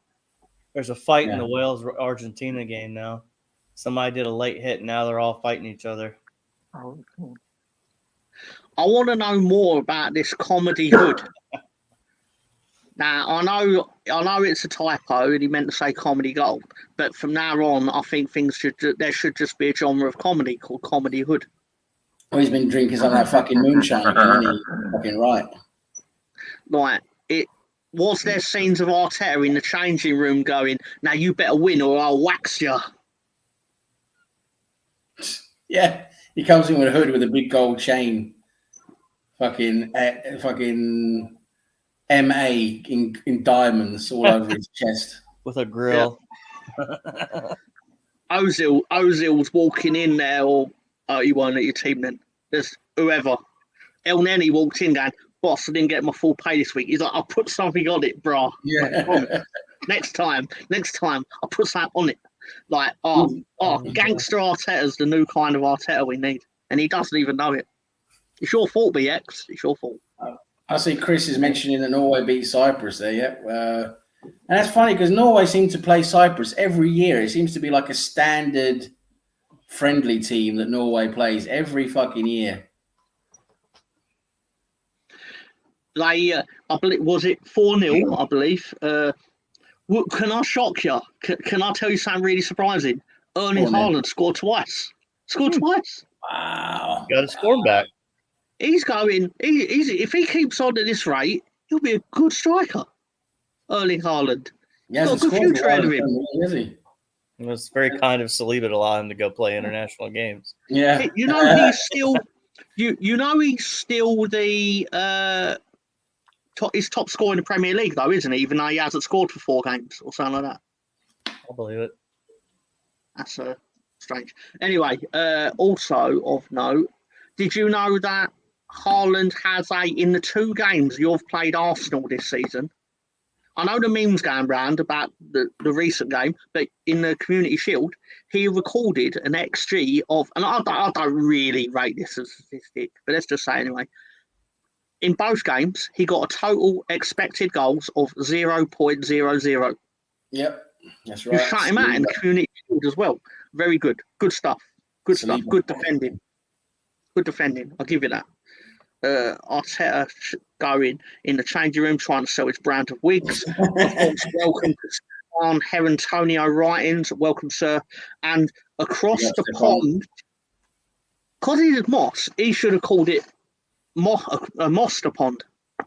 There's a fight in the Wales-Argentina game now. Somebody did a late hit, and now they're all fighting each other. Oh, cool. I want to know more about this comedy hood. Now, I know it's a typo, and he meant to say comedy gold, but from now on, I think there should just be a genre of comedy called comedy hood. Oh, he's been drinking some of that fucking moonshine again, isn't he? Fucking right. Like, was there scenes of Arteta in the changing room going, now you better win or I'll wax you? Yeah, he comes in with a hood with a big gold chain. Fucking MA in diamonds all over his chest. With a grill. Yeah. Ozil's walking in there, or he won't at your team then. There's whoever. El Neni walked in going, boss, I didn't get my full pay this week. He's like, I'll put something on it, bro. Yeah. Next time, I'll put something on it. Like, gangster Arteta's the new kind of Arteta we need. And he doesn't even know it. It's your fault, BX. It's your fault. I see Chris is mentioning that Norway beat Cyprus there, yeah. And that's funny because Norway seem to play Cyprus every year. It seems to be like a standard friendly team that Norway plays every fucking year. They, I believe, was it 4-0, I believe. Can I shock you? Can I tell you something really surprising? Erling Haaland scored twice. Wow. Got to score him back. He's going. If he keeps on at this rate, he'll be a good striker. Erling Haaland. He hasn't got a good future ahead of him. Has he? It was very kind of Saliba to allow him to go play international games. Yeah. You know he's still. You know he's still the he's top scorer in the Premier League though, isn't he? Even though he hasn't scored for 4 games or something like that. I'll believe it. That's strange. Anyway, also of note, did you know that Haaland has in the 2 games you've played Arsenal this season? I know the meme's going round about the recent game, but in the Community Shield, he recorded an XG of, and I don't really rate this as a statistic, but let's just say anyway. In both games, he got a total expected goals of 0.00. Yep, that's right. You shut him out in the Community Shield as well. Very good. Good stuff. Good stuff. Good defending. I'll give you that. Arteta going in the changing room trying to sell his brand of wigs. Of course, welcome to Stefan Herentonio writings. Welcome, sir. And across the pond, because he's Moss, he should have called it a Moster Pond,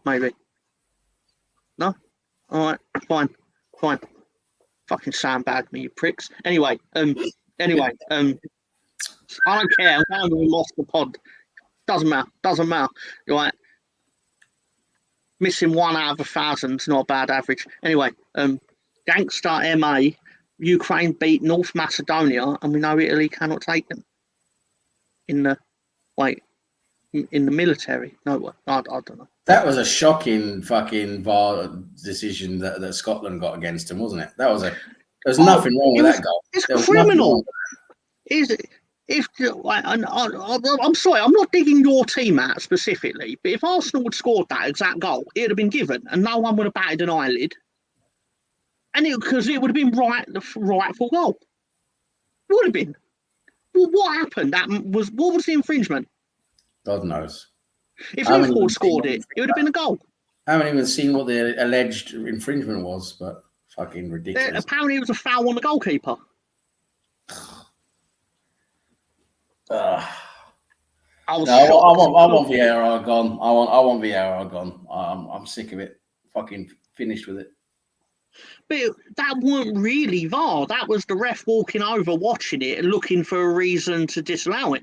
maybe. No? All right, fine. Fucking sandbag me, you pricks. Anyway, Anyway, I don't care. I'm going to lost the pod. Doesn't matter. You're right. Missing 1 out of 1,000 is not a bad average. Anyway, Gangster MA, Ukraine beat North Macedonia, and we know Italy cannot take them. In the military. No, I don't know. That was a shocking fucking VAR decision that Scotland got against him, wasn't it? There was nothing wrong with that goal. It's criminal. Is it? I'm sorry, I'm not digging your team out specifically, but if Arsenal had scored that exact goal, it would have been given, and no one would have batted an eyelid, and because it would have been rightful goal. It would have been. Well, what happened? What was the infringement? God knows. If Liverpool scored it would have been a goal. I haven't even seen what the alleged infringement was, but fucking ridiculous. Apparently, it was a foul on the goalkeeper. I want VAR gone. I want VAR gone. I'm sick of it. Fucking finished with it. But that weren't really VAR. That was the ref walking over, watching it, and looking for a reason to disallow it.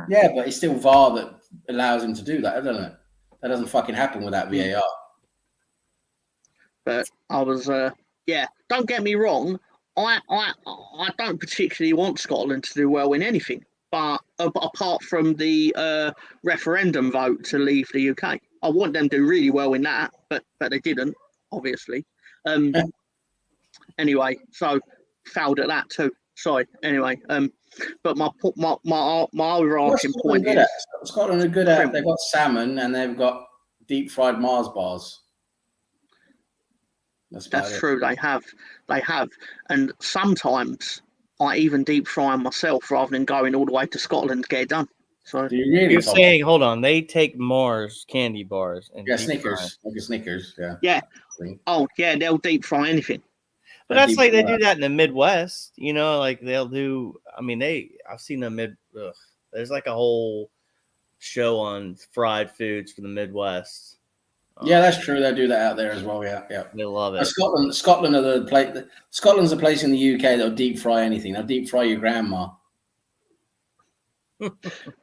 Yeah, but it's still VAR that allows him to do that, doesn't it? That doesn't fucking happen without VAR. But I was, don't get me wrong. I don't particularly want Scotland to do well in anything, but apart from the referendum vote to leave the UK, I want them to do really well in that, but they didn't, obviously. Anyway, so failed at that too. Sorry. Anyway, but my overarching point is Scotland are good at. They've got salmon and they've got deep fried Mars bars. That's true. They have, and sometimes I even deep fry them myself rather than going all the way to Scotland to get it done. So you're saying, hold on, they take Mars candy bars and Snickers, like a Snickers, yeah. Oh yeah, they'll deep fry anything. But that's like they do that in the Midwest, you know, like they'll do. I mean, I've seen the there's like a whole show on fried foods for the Midwest. Yeah, that's true. They do that out there as well. Yeah. They love it. Scotland are the place. Scotland's a place in the UK that'll deep fry anything. They'll deep fry your grandma.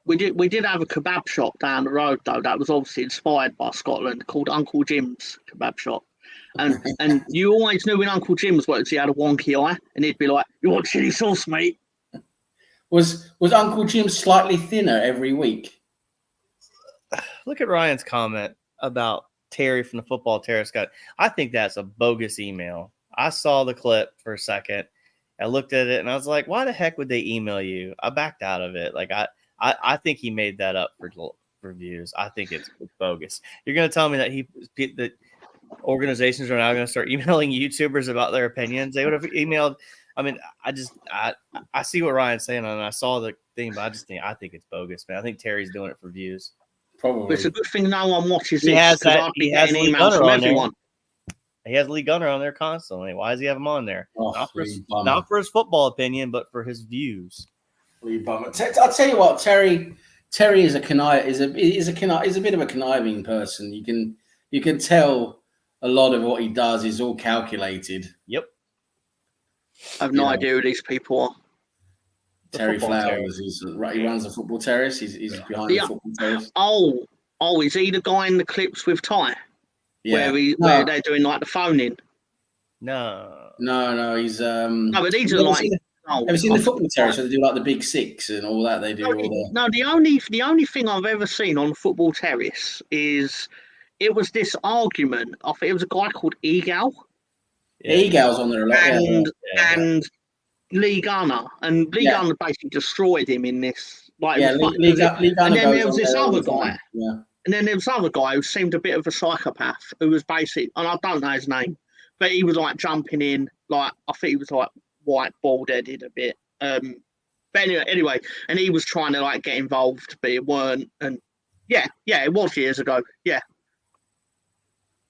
We did have a kebab shop down the road though that was obviously inspired by Scotland, called Uncle Jim's Kebab Shop. And you always knew when Uncle Jim's worked, he had a wonky eye, and he'd be like, "You want chili sauce, mate?" Was Uncle Jim slightly thinner every week? Look at Ryan's comment about Terry from the Football Terrace guy. I think that's a bogus email. I saw the clip for a second. I looked at it and I was like, why the heck would they email you? I backed out of it. Like I think he made that up for views. I think it's bogus. You're going to tell me that organizations are now going to start emailing YouTubers about their opinions? They would have emailed. I mean, I see what Ryan's saying, and I saw the thing, but I think it's bogus, man. I think Terry's doing it for views. Probably. But it's a good thing no one watches this, because I'd be getting emails from everyone. He has Lee Gunner on there constantly. Why does he have him on there? Oh, not for his football opinion, but for his views. I'll tell you what, Terry is a bit of a conniving person. You can tell a lot of what he does is all calculated. Yep. I have no idea who these people are. Terry Flowers, he runs the Football Terrace. He's behind the Football Terrace. Oh, is he the guy in the clips with Ty? Yeah. Where they're doing like the phone in? No, he's No, but these are like. Have you seen the Football Terrace where they do like the Big Six and all that? They do the only thing I've ever seen on the Football Terrace is it was this argument. I think it was a guy called Egal. Yeah, Egal's on there a lot. And Lee Gunner, Gunner basically destroyed him in this. Lee Gunner. And then there was this other guy. Yeah. And then there was another guy who seemed a bit of a psychopath, who was basically, and I don't know his name, but he was like jumping in, like I think he was like white, bald-headed a bit. But anyway, and he was trying to like get involved, but it weren't. And yeah, it was years ago. Yeah.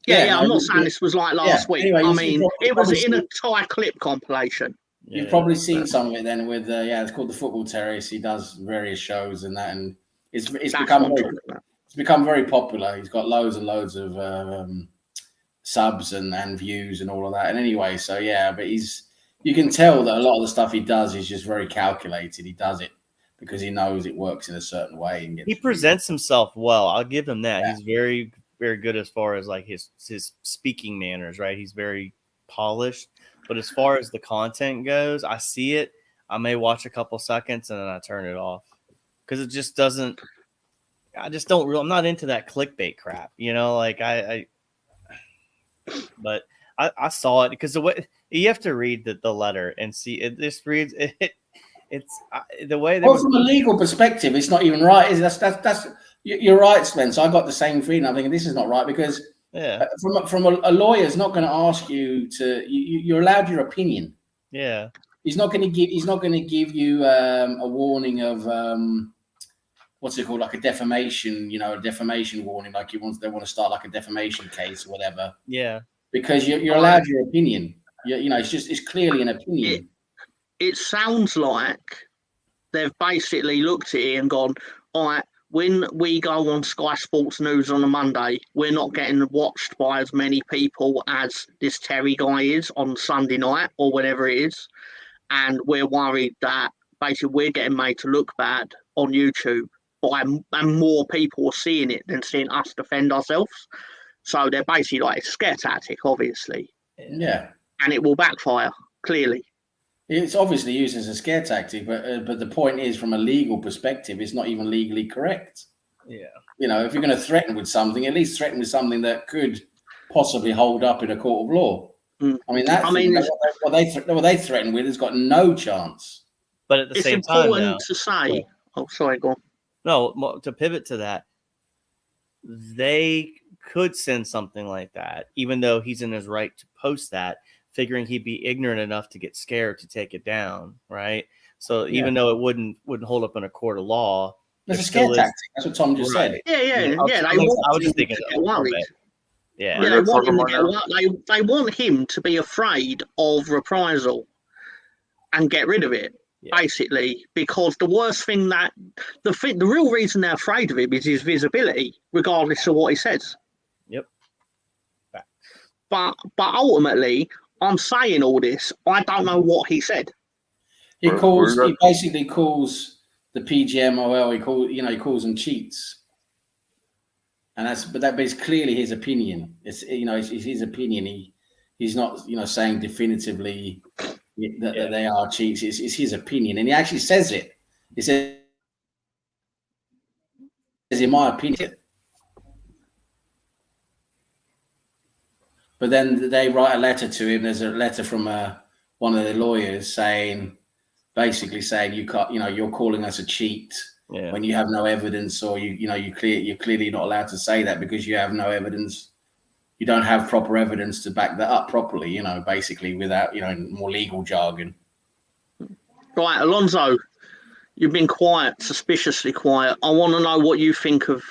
I'm not saying this was like last week. Anyway, I mean, it was in a Thai clip compilation. You've probably seen some of it then with it's called the Football Terrace. He does various shows and that, and it's become very popular. He's got loads and loads of subs and views and all of that. And anyway, so but he's You can tell that a lot of the stuff he does is just very calculated. He does it because he knows it works in a certain way. And he presents himself well. I'll give him that. Yeah. He's very, very good as far as like his speaking manners, right? He's very polished. But as far as the content goes, I see it. I may watch a couple seconds and then I turn it off because it just doesn't. I just don't really. I'm not into that clickbait crap, Like but I saw it because the way you have to read the letter and see it. Just reads it. It's the way. From a legal perspective, it's not even right. Is that's you're right, Spence. I got the same feeling. I'm thinking this is not right because from a lawyer's not going to ask you to. You're allowed your opinion. Yeah. He's not going to give you a warning of what's it called, like a defamation, a defamation warning, like they want to start like a defamation case or whatever. Yeah. Because you're allowed your opinion. It's clearly an opinion. It sounds like they've basically looked at it and gone, all right, when we go on Sky Sports News on a Monday, we're not getting watched by as many people as this Terry guy is on Sunday night or whatever it is. And we're worried that basically we're getting made to look bad on YouTube and more people are seeing it than seeing us defend ourselves. So they're basically like a scare tactic, obviously. Yeah. And it will backfire, clearly. It's obviously used as a scare tactic, but the point is, from a legal perspective, it's not even legally correct. Yeah. If you're going to threaten with something, at least threaten with something that could possibly hold up in a court of law. What they threaten with has got no chance. But at the same time, it's important to say. Oh, sorry, go on. No, to pivot to that, they could send something like that, even though he's in his right to post that, figuring he'd be ignorant enough to get scared to take it down, right? So even though it wouldn't hold up in a court of law, it's a scare tactic. That's what Tom just said. Yeah. I was just thinking they want him to get worried. They want him to be afraid of reprisal and get rid of it. Yeah. Basically, because the worst thing the real reason they're afraid of him is his visibility, regardless of what he says. Yep. But ultimately, I'm saying all this. I don't know what he said. He basically calls the PGMOL. He calls them cheats, and but it's clearly his opinion. It's his opinion. He's not saying definitively that they are cheats. It's his opinion, and he actually says it. He says, in my opinion. But then they write a letter to him. There's a letter from one of the lawyers basically saying you're calling us a cheat when you have no evidence, or you're clearly not allowed to say that because you have no evidence. You don't have proper evidence to back that up properly, basically without, more legal jargon. Right, Alonso, you've been quiet, suspiciously quiet. I want to know what you think of.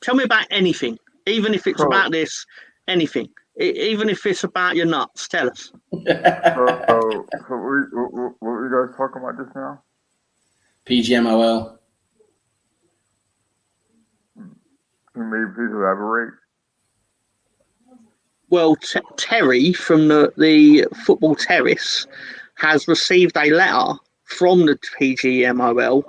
Tell me about anything, even if it's about this, anything. Even if it's about your nuts, tell us. So what were you guys talking about just now? PGMOL. Can you maybe please elaborate? Well, Terry from the Football Terrace has received a letter from the PGMOL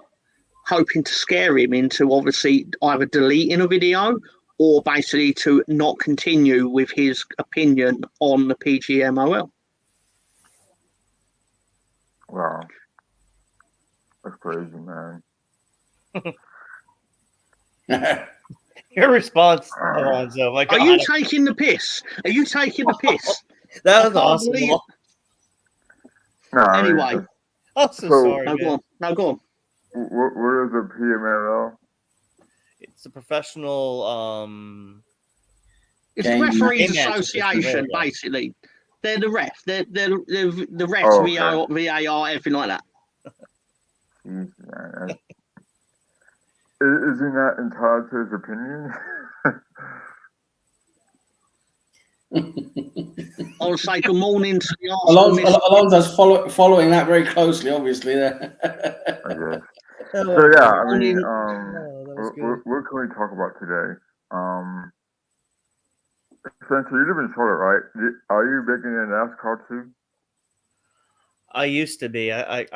hoping to scare him into obviously either deleting a video or basically to not continue with his opinion on the PGMOL. Wow. That's crazy, man. Your response, Alonso. Are you taking the piss? Are you taking the piss? That was awesome. No, anyway. I'm so sorry. Now go on. What is a PMLL? It's a professional. It's a referees association, basically. They're the ref. They're the ref, VAR, everything like that. Jeez, man. Is he not entitled to his opinion? I would say good morning to the Arsenal. Alonso's following that very closely, obviously. There. I guess. So yeah, I mean, what can we talk about today? Spencer, you live in Charlotte, right? Are you big into NASCAR too? I used to be. I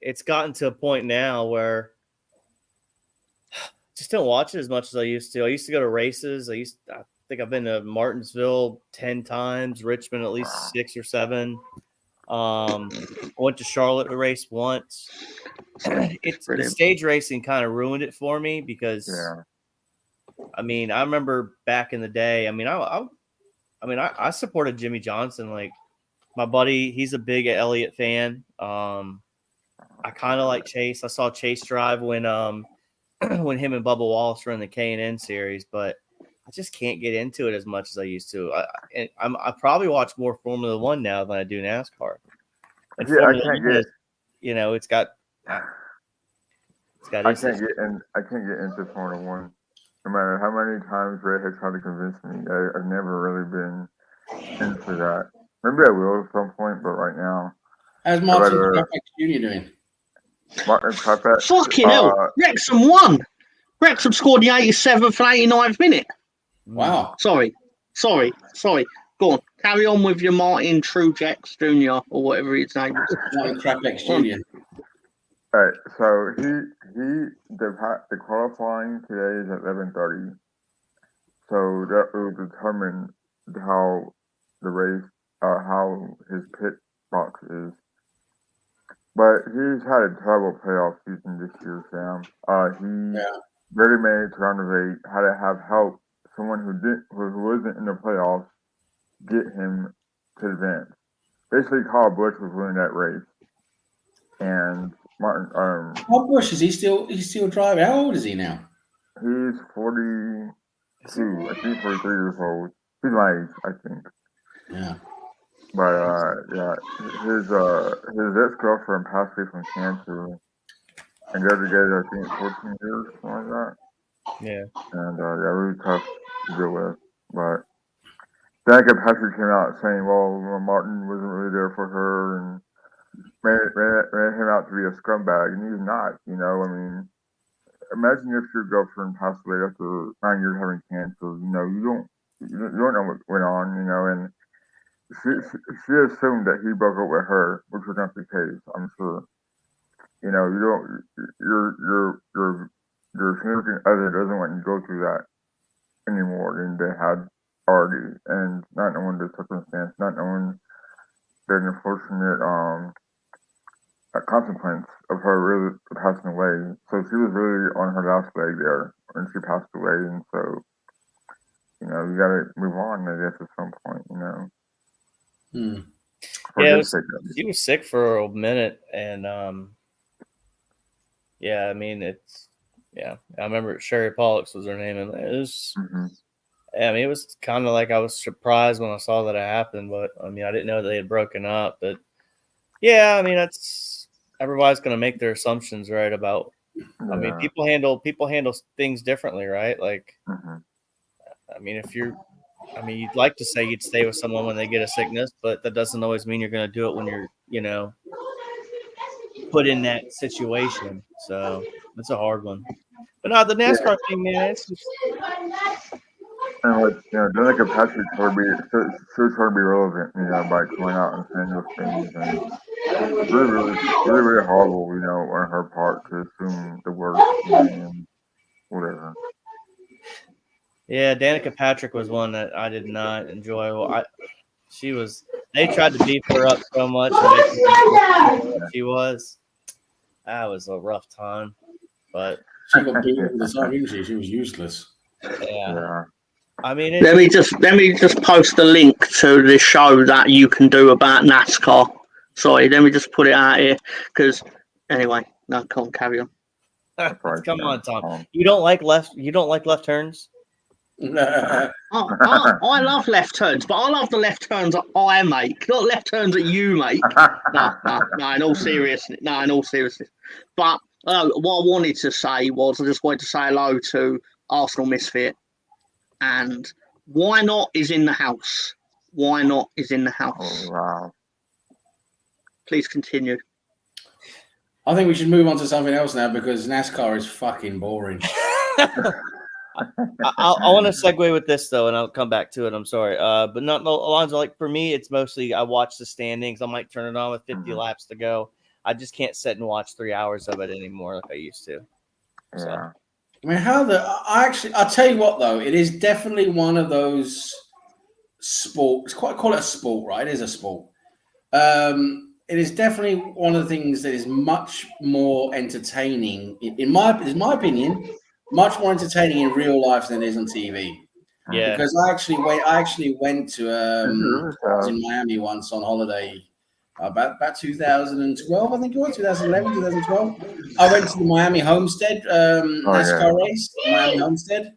it's gotten to a point now where I just don't watch it as much as I used to. I used to go to races. I think I've been to Martinsville 10 times, Richmond at least 6 or 7. I went to Charlotte to race once. It's the stage racing kind of ruined it for me because I mean, I remember back in the day, I mean, I supported Jimmy Johnson. Like my buddy, he's a big Elliott fan. I kind of like Chase. I saw Chase drive when when him and Bubba Wallace were in the K&N series, but I just can't get into it as much as I used to. I probably watch more Formula One now than I do NASCAR. And I can't get. You know, it's got. I can't get into Formula One. No matter how many times Ray has tried to convince me, I've never really been into that. Maybe I will at some point, but right now. How's Martin Truex Jr. doing? Martin Truex. Fucking hell! Wrexham won. Wrexham scored the 87th and 89th minute. Wow. Sorry. Go on. Carry on with your Martin Truex Jr. or whatever his name is. Martin Truex Jr. All right, so the qualifying today is at 11:30. So that will determine how the race, how his pit box is. But he's had a terrible playoff season this year, Sam. He barely made it to round of 8. Had to have help, someone who wasn't in the playoffs, get him to advance. Basically, Kyle Busch was winning that race, and Martin. Kyle Busch, is he still driving? How old is he now? He's 42. I think 43 years old. He's my age, I think. Yeah. But his ex-girlfriend passed away from cancer, and they're together, I think, 14 years, something like that. Yeah. And really tough to deal with. But Danica Patrick came out saying, well, Martin wasn't really there for her, and made him out to be a scumbag, and he's not. You know, I mean, imagine if your girlfriend passed away after 9 years having cancer. You know, you don't know what went on. You know, and she assumed that he broke up with her, which was not the case. I'm sure. You know, your significant other doesn't want you to go through that anymore than they had already, and not knowing the circumstance, not knowing the unfortunate consequence of her really passing away. So she was really on her last leg there when she passed away, and so you know you got to move on, I guess, at some point. You know. Yeah, he was sick for a minute, and yeah, I mean I remember Sherry Pollux was her name, and it was. I mean, it was kind of like I was surprised when I saw that it happened, but I mean, I didn't know that they had broken up. But yeah, I mean, everybody's going to make their assumptions, right? About, I mean, people handle things differently, right? Like, I mean, you'd like to say you'd stay with someone when they get a sickness, but that doesn't always mean you're going to do it when you're, you know, put in that situation. So it's a hard one. But no, the NASCAR thing, man, it's just. And Danica Patrick she was trying to be relevant, you know, by coming out and saying those things, and really horrible, you know, on her part to assume the worst, and whatever. Yeah, Danica Patrick was one that I did not enjoy. They tried to beef her up so much. She was. That was a rough time, but she got beat all the time, didn't she? She was useless. Yeah. I mean, let me just post a link to the show that you can do about NASCAR. Sorry, let me just put it out here because anyway, no, can't carry on. Come on, Tom. You don't like left turns? I love left turns, but I love the left turns that I make, not left turns that you make. No, in all seriousness. But what I wanted to say was I just wanted to say hello to Arsenal Misfit. And why not is in the house. Oh, wow. Please continue. I think we should move on to something else now because NASCAR is fucking boring. I want to segue with this though, and I'll come back to it. I'm sorry, but not Alonzo. Like for me, it's mostly I watch the standings. I might turn it on with 50 laps to go. I just can't sit and watch 3 hours of it anymore like I used to. So. Yeah. I mean, I'll tell you what though, it is definitely one of those sports. Call it a sport, right? It is a sport. It is definitely one of the things that is much more entertaining, in my opinion, much more entertaining in real life than it is on TV. Yeah. Because I actually went to I was in Miami once on holiday about 2012, I think it was 2011, 2012. I went to the Miami Homestead NASCAR race, Miami Homestead.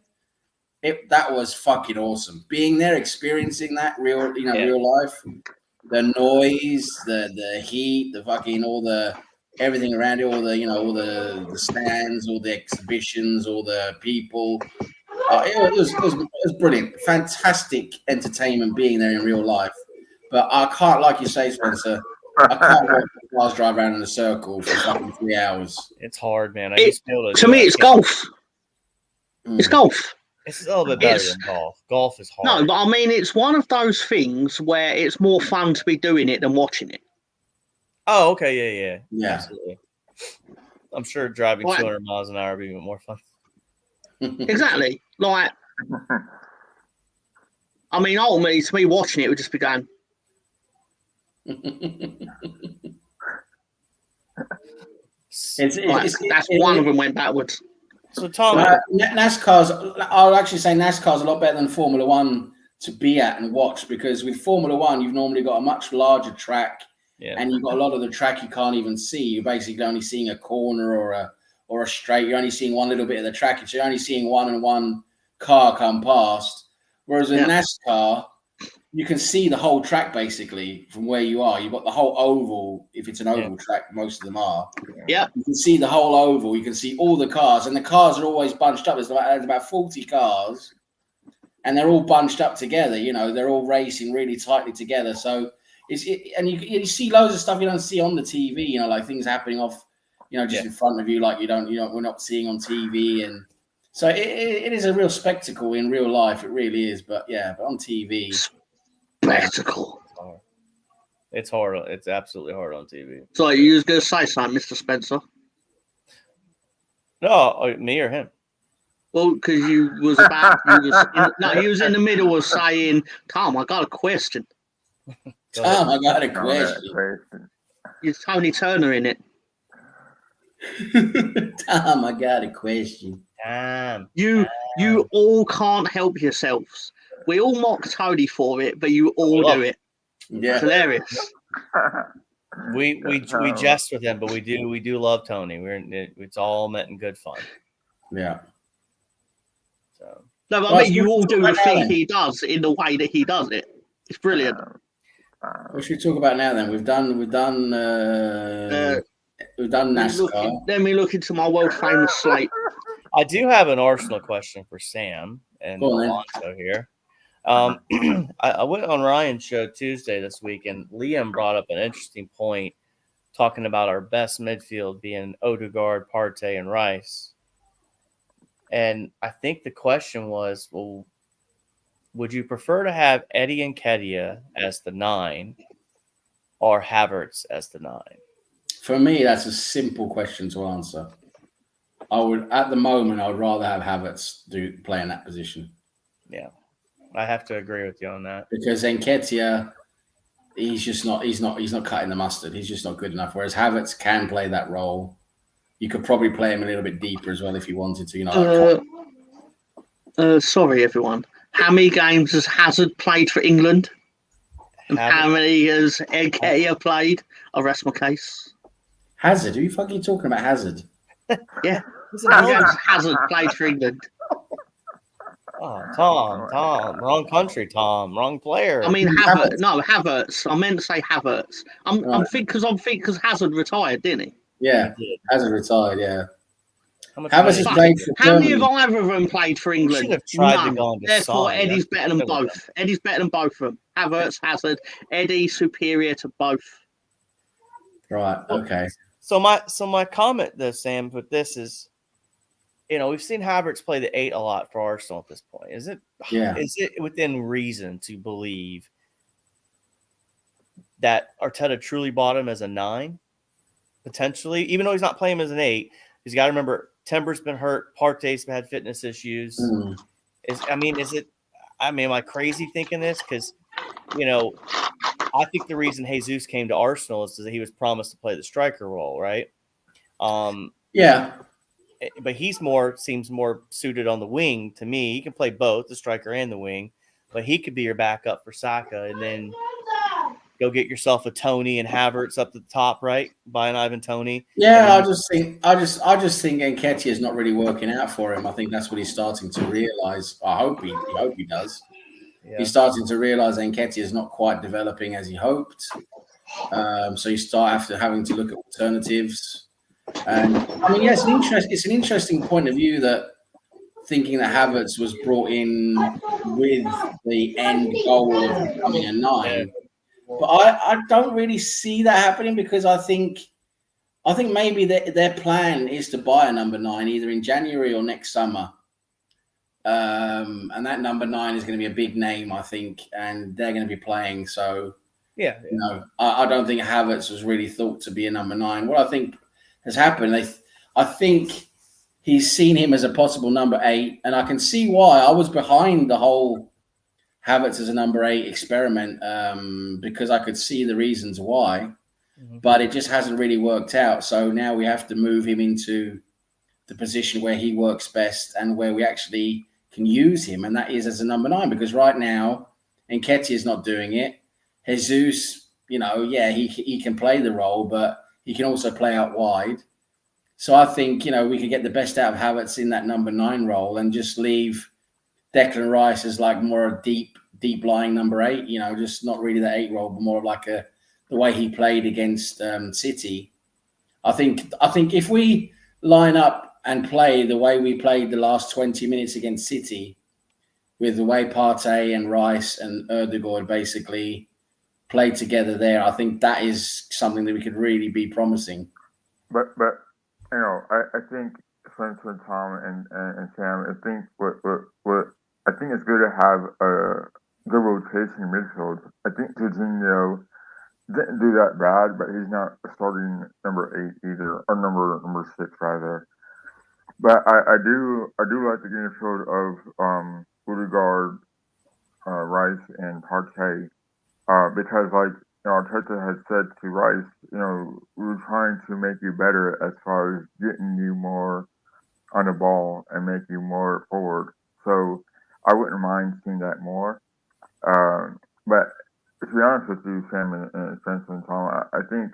That was fucking awesome. Being there, experiencing that real life. The noise, the heat, the fucking everything around it, all the stands, all the exhibitions, all the people. It was brilliant, fantastic entertainment being there in real life. But I can't, like you say, Spencer, I can't watch the cars drive around in a circle for fucking 3 hours. It's hard, man. I used to be able to me, it's golf. It's golf. It's a little bit better than golf. Golf is hard. No, but I mean, it's one of those things where it's more fun to be doing it than watching it. Oh, okay. Yeah. Absolutely. I'm sure driving 200 miles an hour would be more fun. Exactly. Like, I mean, ultimately, to me, watching it would just be going. That's one of them went backwards. So, Tom, I'll actually say NASCAR's a lot better than Formula One to be at and watch, because with Formula One, you've normally got a much larger track, and you've got a lot of the track you can't even see. You're basically only seeing a corner or a straight. You're only seeing one little bit of the track. You're only seeing one car come past. Whereas in NASCAR, you can see the whole track basically from where you are. You've got the whole oval, if it's an oval track, most of them are. Yeah. You can see the whole oval. You can see all the cars, and the cars are always bunched up. There's about 40 cars, and they're all bunched up together. They're all racing really tightly together. So and you see loads of stuff you don't see on the TV. Like things happening off, just in front of you, like we're not seeing on TV. And so it is a real spectacle in real life. It really is. But on TV. Spectacle. It's hard. It's absolutely hard on TV. So you was going to say something, Mr. Spencer? No, me or him? Well, because you was in the middle of saying, Tom, I got a question. Tom, I got a question. You're Tony Turner in it. Tom, I got a question. You all can't help yourselves. We all mock Tony for it, but you all do it. Yeah, it's hilarious. We jest with him, but we do love Tony. It's all meant in good fun. Yeah. So no, but I mean, you all do the thing he does in the way that he does it. It's brilliant. What should we talk about now? Then we've done NASCAR. Let me look into my world famous slate. I do have an Arsenal question for Sam and Alonso here. I went on Ryan's show Tuesday this week, and Liam brought up an interesting point, talking about our best midfield being Odegaard, Partey, and Rice. And I think the question was, well, would you prefer to have Eddie Nketiah as the 9 or Havertz as the 9? For me, that's a simple question to answer. At the moment, I would rather have Havertz play in that position. Yeah. I have to agree with you on that, because Nketiah, he's not cutting the mustard. He's just not good enough. Whereas Havertz can play that role. You could probably play him a little bit deeper as well if you wanted to. Sorry, everyone. How many games has Hazard played for England? And how many has Nketiah played? I rest my case. Hazard? Who are you fucking talking about? Hazard? Yeah. How many games has Hazard played for England? Oh, Tom, wrong country, Tom, wrong player. I mean, Havertz. I meant to say Havertz. I'm thinking because Hazard retired, didn't he? Yeah, Hazard retired. Yeah. Havertz has played for How many of either of them played for England? Should have tried to go on to Therefore, Eddie's better than both. Eddie's better than both of them. Havertz, Hazard, Eddie superior to both. Right. Okay. So my comment though, Sam, with this is, we've seen Havertz play the 8 a lot for Arsenal at this point. Is it within reason to believe that Arteta truly bought him as a 9? Potentially, even though he's not playing him as an 8, he's got to remember Timber's been hurt, Partey's had fitness issues. Am I crazy thinking this? Because, I think the reason Jesus came to Arsenal is that he was promised to play the striker role, right? Yeah. But he seems more suited on the wing to me. He can play both, the striker and the wing, but he could be your backup for Saka, and then go get yourself a Tony and Havertz up the top, right? Buy an Ivan Tony. Yeah, I just think Nketiah is not really working out for him. I think that's what he's starting to realize. I hope he does. Yeah. He's starting to realize Nketiah is not quite developing as he hoped. So you start having to look at alternatives. And yes, it's an interesting point of view that thinking that Havertz was brought in with the end goal of becoming a 9. Yeah. But I don't really see that happening, because I think maybe their plan is to buy a number 9 either in January or next summer. And that number 9 is going to be a big name, I think, and they're going to be playing. So, yeah. I don't think Havertz was really thought to be a number 9. What I think has happened, I think he's seen him as a possible number 8, and I can see why. I was behind the whole Havertz as a number 8 experiment, because I could see the reasons why, but it just hasn't really worked out. So now we have to move him into the position where he works best and where we actually can use him, and that is as a number 9, because right now Nketiah is not doing it. Jesus, he can play the role, but he can also play out wide. So I think, we could get the best out of Havertz in that number 9 role and just leave Declan Rice as like more a deep lying number 8, just not really the 8 role, but more like the way he played against City. I think if we line up and play the way we played the last 20 minutes against City, with the way Partey and Rice and Ødegaard basically played together there, I think that is something that we could really be promising. But I think, for instance, Tom and Sam, I think what I think it's good to have a good rotation in midfield. I think Jorginho didn't do that bad, but he's not starting number 8 either, or number 6 rather. But I do like the midfield of Ødegaard, Rice, and Partey, because Arteta had said to Rice, we're trying to make you better as far as getting you more on the ball and make you more forward. So I wouldn't mind seeing that more. But to be honest with you, Sam and Spencer and Tom, I think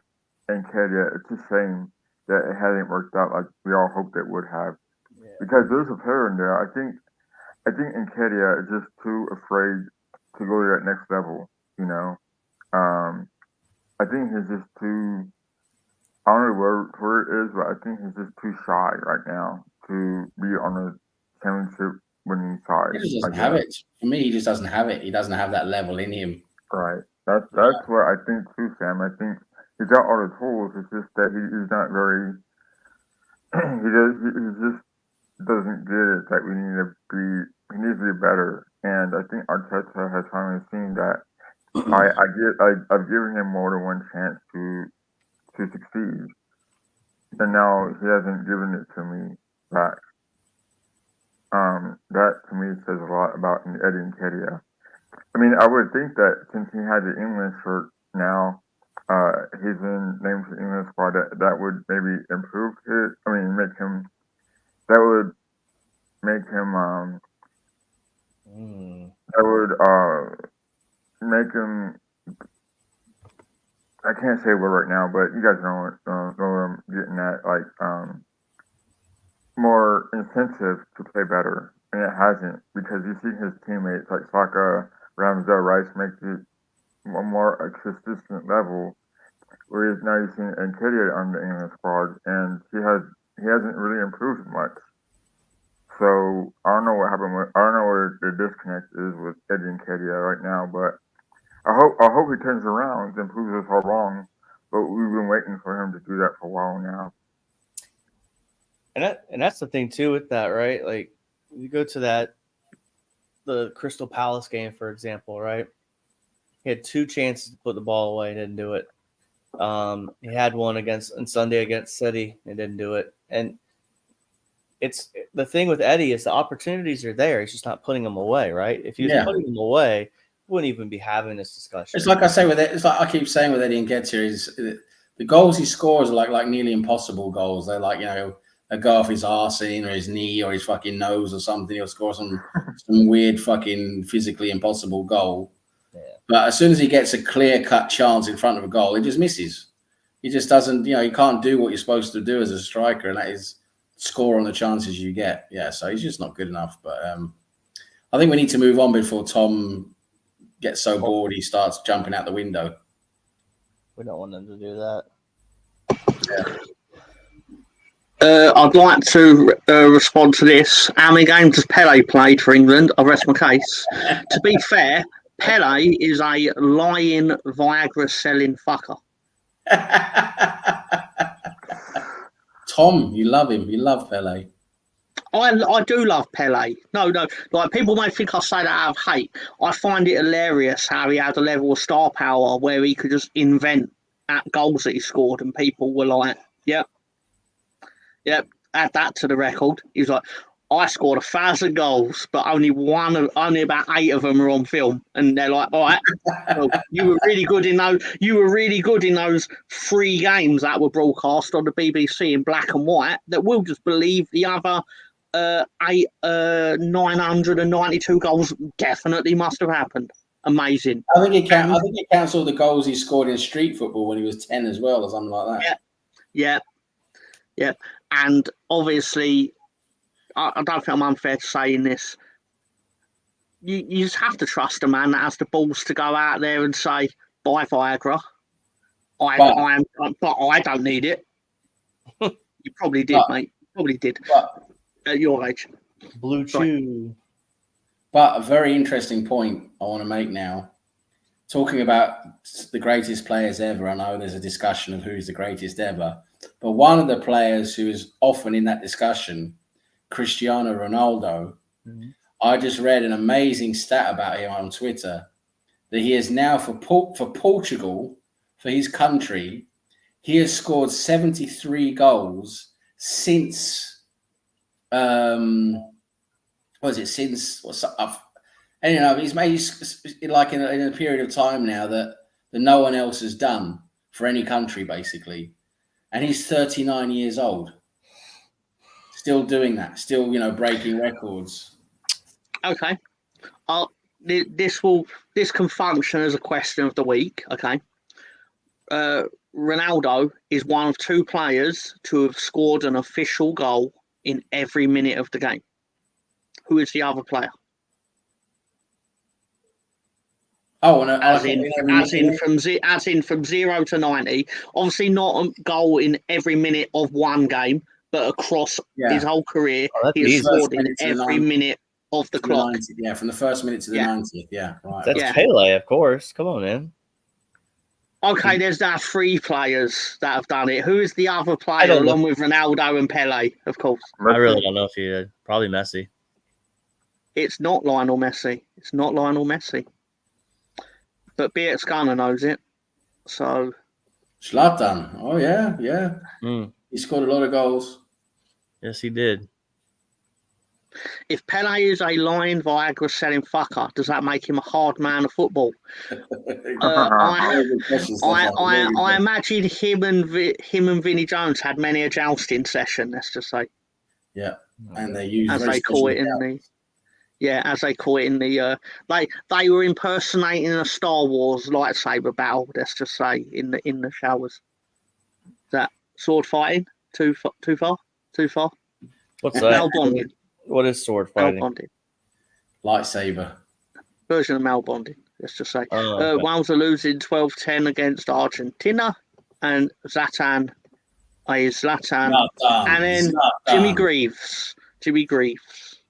Nketiah, it's a shame that it hasn't worked out like we all hoped it would have. Yeah. Because there's a player in there. I think Nketiah is just too afraid to go to that next level, I think he's just too, I don't know where it is, but I think he's just too shy right now to be on a championship winning side. He just doesn't have it. For me, he just doesn't have it. He doesn't have that level in him. Right. That's what I think too, Sam. I think he's got all the tools. It's just that he's not very. He just doesn't get it. That we need to be. He needs to be better. And I think Arteta has finally seen that. I've given him more than one chance to succeed, and now he hasn't given it to me back. That to me says a lot about Eddie Nketiah. I mean, I would think that since he had the England shirt now, he's been named to the England squad, that would maybe improve it. I mean, make him. That would make him. That would make him. I can't say a word right now, but you guys know what I'm getting at. Like more incentive to play better, and it hasn't, because you see his teammates like Saka, Ramsdale, Rice make it a more consistent level. Whereas now you've seen Nketiah on the England squad, and he hasn't really improved much. So I don't know what happened. I don't know where the disconnect is with Eddie Nketiah right now, but I hope he turns around and proves us all wrong. But we've been waiting for him to do that for a while now. And that's the thing too with that, right? Like you go to the Crystal Palace game, for example, right? He had 2 chances to put the ball away, didn't do it. He had one on Sunday against City, and didn't do it. And it's the thing with Eddie is the opportunities are there. He's just not putting them away, right? If he was putting them away, we wouldn't even be having this discussion. It's like I say with it. It's like I keep saying with Eddie Nketiah is the goals he scores are like nearly impossible goals. They're like, a go off his arse or his knee or his fucking nose or something. He'll score some weird fucking physically impossible goal. Yeah. But as soon as he gets a clear-cut chance in front of a goal, he just misses. He just doesn't, he can't do what you're supposed to do as a striker, and that is score on the chances you get. Yeah, so he's just not good enough. But I think we need to move on before Tom gets so bored he starts jumping out the window. We don't want him to do that. Yeah. I'd like to respond to this. How many games has Pele played for England? I rest my case. To be fair, Pele is a lying, Viagra-selling fucker. Tom, you love him. You love Pele. I do love Pele. No. Like, people may think I say that out of hate. I find it hilarious how he had a level of star power where he could just invent goals that he scored, and people were like, "Yep, add that to the record." He was like, "I scored 1,000 goals, but only about 8 of them are on film." And they're like, "All right, well, you were really good in those. You were really good in those 3 games that were broadcast on the BBC in black and white. That we'll just believe the other 992 goals definitely must have happened." Amazing. I think he counts all the goals he scored in street football when he was 10 as well, or something like that. Yeah. And obviously, I don't think I'm unfair to saying this. You just have to trust a man that has the balls to go out there and say, "Buy Viagra. But I don't need it." You probably did, mate. You probably did. At your age. Blue Chew. But a very interesting point I want to make now. Talking about the greatest players ever, I know there's a discussion of who's the greatest ever. But one of the players who is often in that discussion, Cristiano Ronaldo, I just read an amazing stat about him on Twitter that he is now for Portugal, for his country, he has scored 73 goals since he's made like in a period of time now that no one else has done for any country basically, and he's 39 years old, still doing that, still breaking records. Okay, this can function as a question of the week. Okay, Ronaldo is one of 2 players to have scored an official goal in every minute of the game. Who is the other player? Oh, as in from 0 to 90. Obviously, not a goal in every minute of one game, but across his whole career, he's scored in every minute of the clock. 90, from the first minute to the 90th. Yeah, right. That's Pele, of course. Come on, man. Okay, there's now 3 players that have done it. Who is the other player along with Ronaldo and Pele, of course? I really don't know if he did. Probably Messi. It's not Lionel Messi. But BX Gunner knows it. So Zlatan. Oh yeah. He scored a lot of goals. Yes, he did. If Pele is a lying, Viagra-selling fucker, does that make him a hard man of football? I imagine him and Vinnie Jones had many a jousting session. Let's just say. Yeah, and they use as they call it in the. Yeah, as they call it in the, they were impersonating a Star Wars lightsaber battle. Let's just say in the showers. Is that sword fighting? Too far? What's that? Male bonding. What is sword fighting? Male bonding. Lightsaber. Version of male bonding. Let's just say. Okay. Wales are losing 12-10 against Argentina, and Zlatan, and then Jimmy Greaves.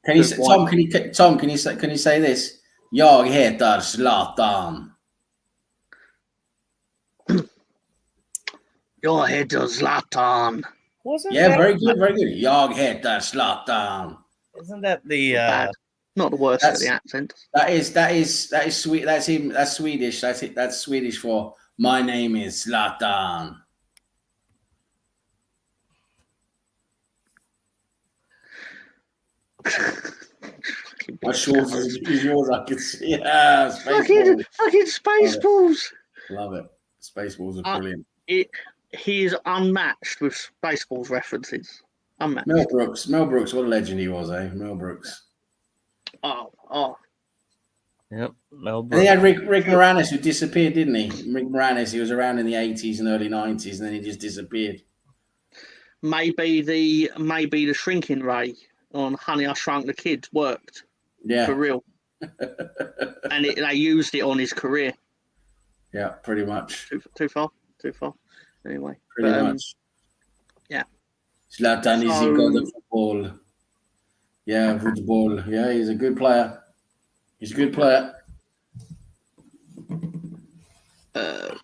Can you say, Tom? Can you say this? Jag heter Zlatan. Jag heter Zlatan. Wasn't Yeah, that, very good, very good. Jag heter Zlatan. isn't that the Not bad. Not the worst of the accent. That is sweet. That's him. That's Swedish. That's it. That's Swedish for my name is Zlatan. My shorts is yours. I can see. Yeah, fucking Spaceballs. Love it. Spaceballs are brilliant. He is unmatched with Spaceballs references. Unmatched. Mel Brooks, what a legend he was, eh? Mel Brooks. Oh. Yep, Mel Brooks. And he had Rick Moranis, who disappeared, didn't he? Rick Moranis, he was around in the 80s and early 90s, and then he just disappeared. Maybe the shrinking ray on Honey, I Shrunk the Kids worked. Yeah. For real. And they used it on his career. Yeah, pretty much. Too far. Anyway. Pretty much. Yeah. Zlatan is the god of football. Yeah, football. Yeah, he's a good player.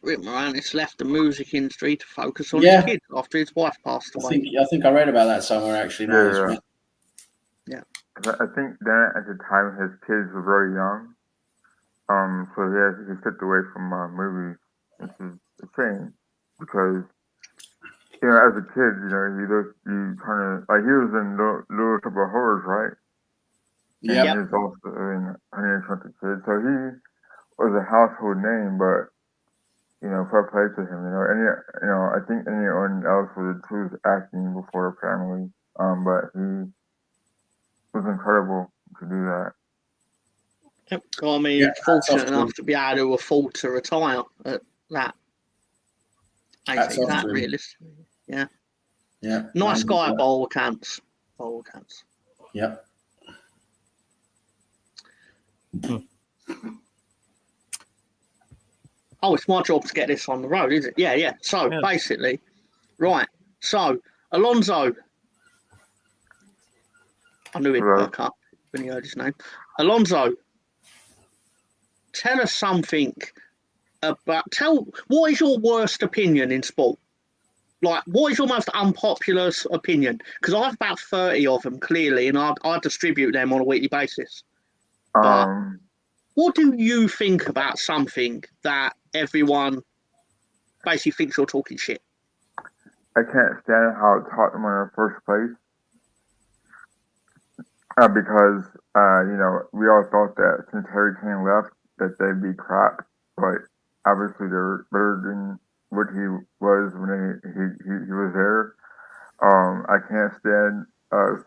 Rick Moranis left the music industry to focus on his kids after his wife passed away. I think I read about that somewhere, actually. Yeah. I think that at the time his kids were very young. So he stepped away from movies, which is a shame because as a kid, you kind of like he was in Little Shop of Horrors, right? Yeah. He was also in Honey, I Shrunk the Kids, so he was a household name. But fair play to him. I think anyone else would choose acting before a family. But he was incredible to do that. Yep. I mean, fortunate enough to be able to afford to retire at that age. That realistically. Yeah. Yeah. Nice guy, by all accounts. Yep. Oh, it's my job to get this on the road, is it? Yeah. So basically, right. So Alonso. I knew he'd perk up when he heard his name. Alonso, tell us something about. What is your worst opinion in sport? Like, what is your most unpopular opinion? Because I have about 30 of them, clearly, and I distribute them on a weekly basis. But what do you think about something that everyone basically thinks you're talking shit? I can't stand how Tottenham are in first place. Because, we all thought that since Harry Kane left, that they'd be crap. But obviously they're better than what he was when he was there. I can't stand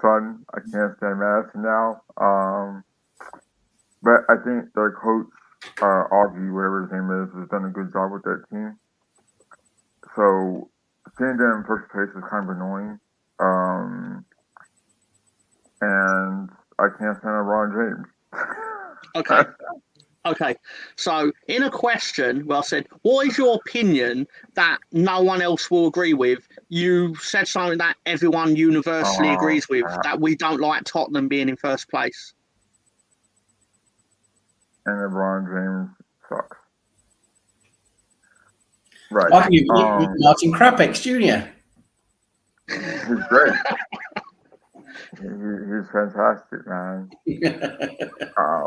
Son. I can't stand Madison now. But I think their coach, Augie, whatever his name is, has done a good job with that team. So seeing them in first place is kind of annoying. And I can't stand LeBron James. Okay. So in a question where I said, what is your opinion that no one else will agree with? You said something that everyone universally agrees with, that we don't like Tottenham being in first place. And LeBron James sucks. Right. Martin Krapex Jr. He's great. He's fantastic, man.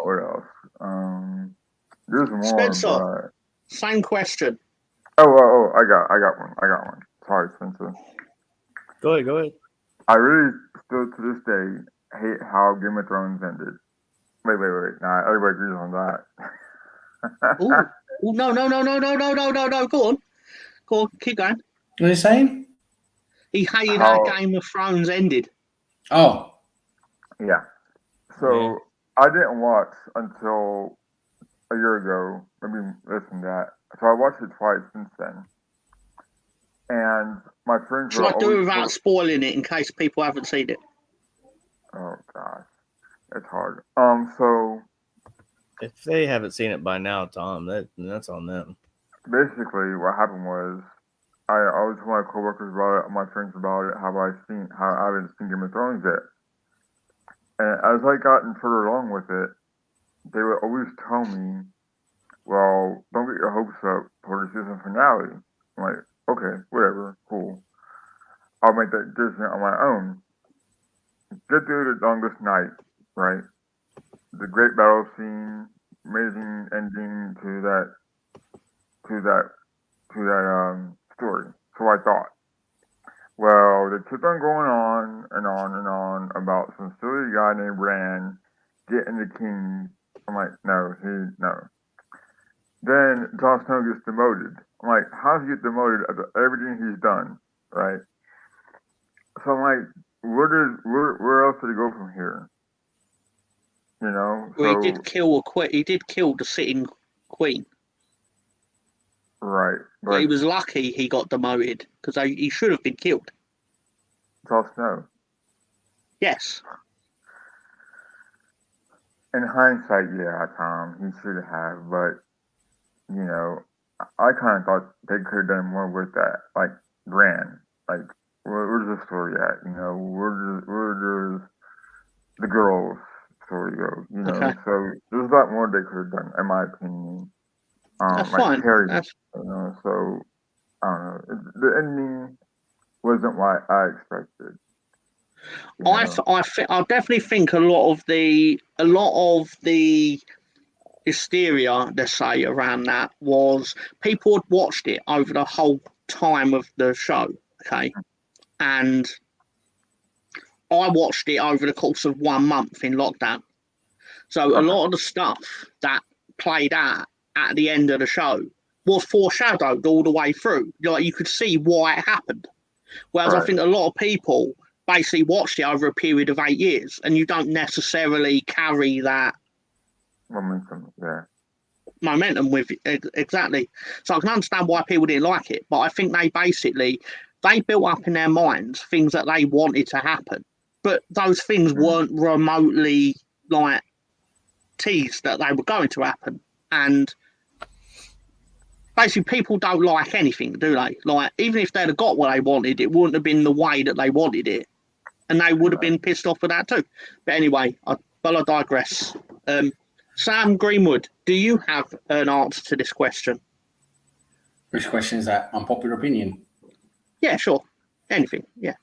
What else? There's more. Spencer, same question. Oh! I got one. Sorry, Spencer. Go ahead. I really still to this day hate how Game of Thrones ended. Wait. Nah, everybody agrees on that. No. Go on. Keep going. What are you saying? He hated how Game of Thrones ended. Oh. Yeah. So I didn't watch until a year ago. Maybe less than that. So I watched it twice since then. And my friends Should I do it without spoiling it in case people haven't seen it? Oh gosh. It's hard. So if they haven't seen it by now, Tom, that's on them. Basically what happened was I always told my coworkers about it, my friends about it, how I haven't seen Game of Thrones yet. And as I gotten further along with it, they would always tell me, well, don't get your hopes up for the season finale. I'm like, okay, whatever, cool. I'll make that decision on my own. Get through the longest night, right? The great battle scene, amazing ending to that story. So I thought. Well, they kept on going on and on and on about some silly guy named Rand getting the king. I'm like, no. Then Jon Snow gets demoted. I'm like, how does he get demoted after everything he's done, right? So I'm like, where else did he go from here? You know? Well, he did kill He did kill the sitting queen. Right. But he was lucky he got demoted because he should have been killed. Jon Snow. Yes. In hindsight, yeah, Tom, he should have, but you know, I kind of thought they could have done more with that. Like Bran, like where's the story at? You know, where does the girls' story go? You know, Okay. so there's a lot more they could have done, in my opinion. That's like fine. Carrie, you know, so I don't know. The ending wasn't what I expected. I definitely think a lot of the hysteria, let's say, around that was people had watched it over the whole time of the show, okay, and I watched it over the course of 1 month in lockdown. So a lot of the stuff that played out at the end of the show was foreshadowed all the way through. Like, you could see why it happened. Whereas I think a lot of people basically watched it over a period of 8 years, and you don't necessarily carry that momentum with it. Exactly. So I can understand why people didn't like it, but I think they built up in their minds things that they wanted to happen, but those things weren't remotely like teased that they were going to happen. And basically, people don't like anything, do they? Like, even if they'd have got what they wanted, it wouldn't have been the way that they wanted it, and they would have been pissed off with that too. But anyway, I digress. Sam Greenwood, do you have an answer to this question? Which question is that? Unpopular opinion? Yeah, sure. Anything, yeah.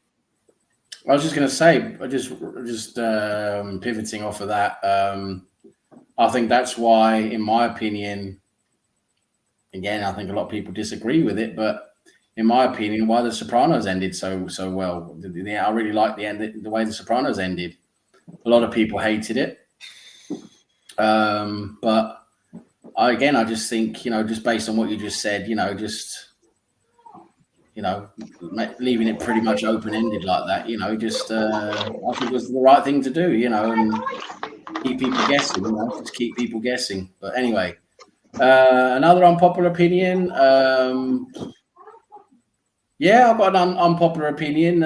I was just going to say, just pivoting off of that, I think that's why, in my opinion, again, I think a lot of people disagree with it, but in my opinion, why The Sopranos ended so well. I really like the way The Sopranos ended. A lot of people hated it. But I just think, just based on what you just said, leaving it pretty much open-ended like that, I think it was the right thing to do, and keep people guessing, just keep people guessing. But anyway, another unpopular opinion. I've got an unpopular opinion.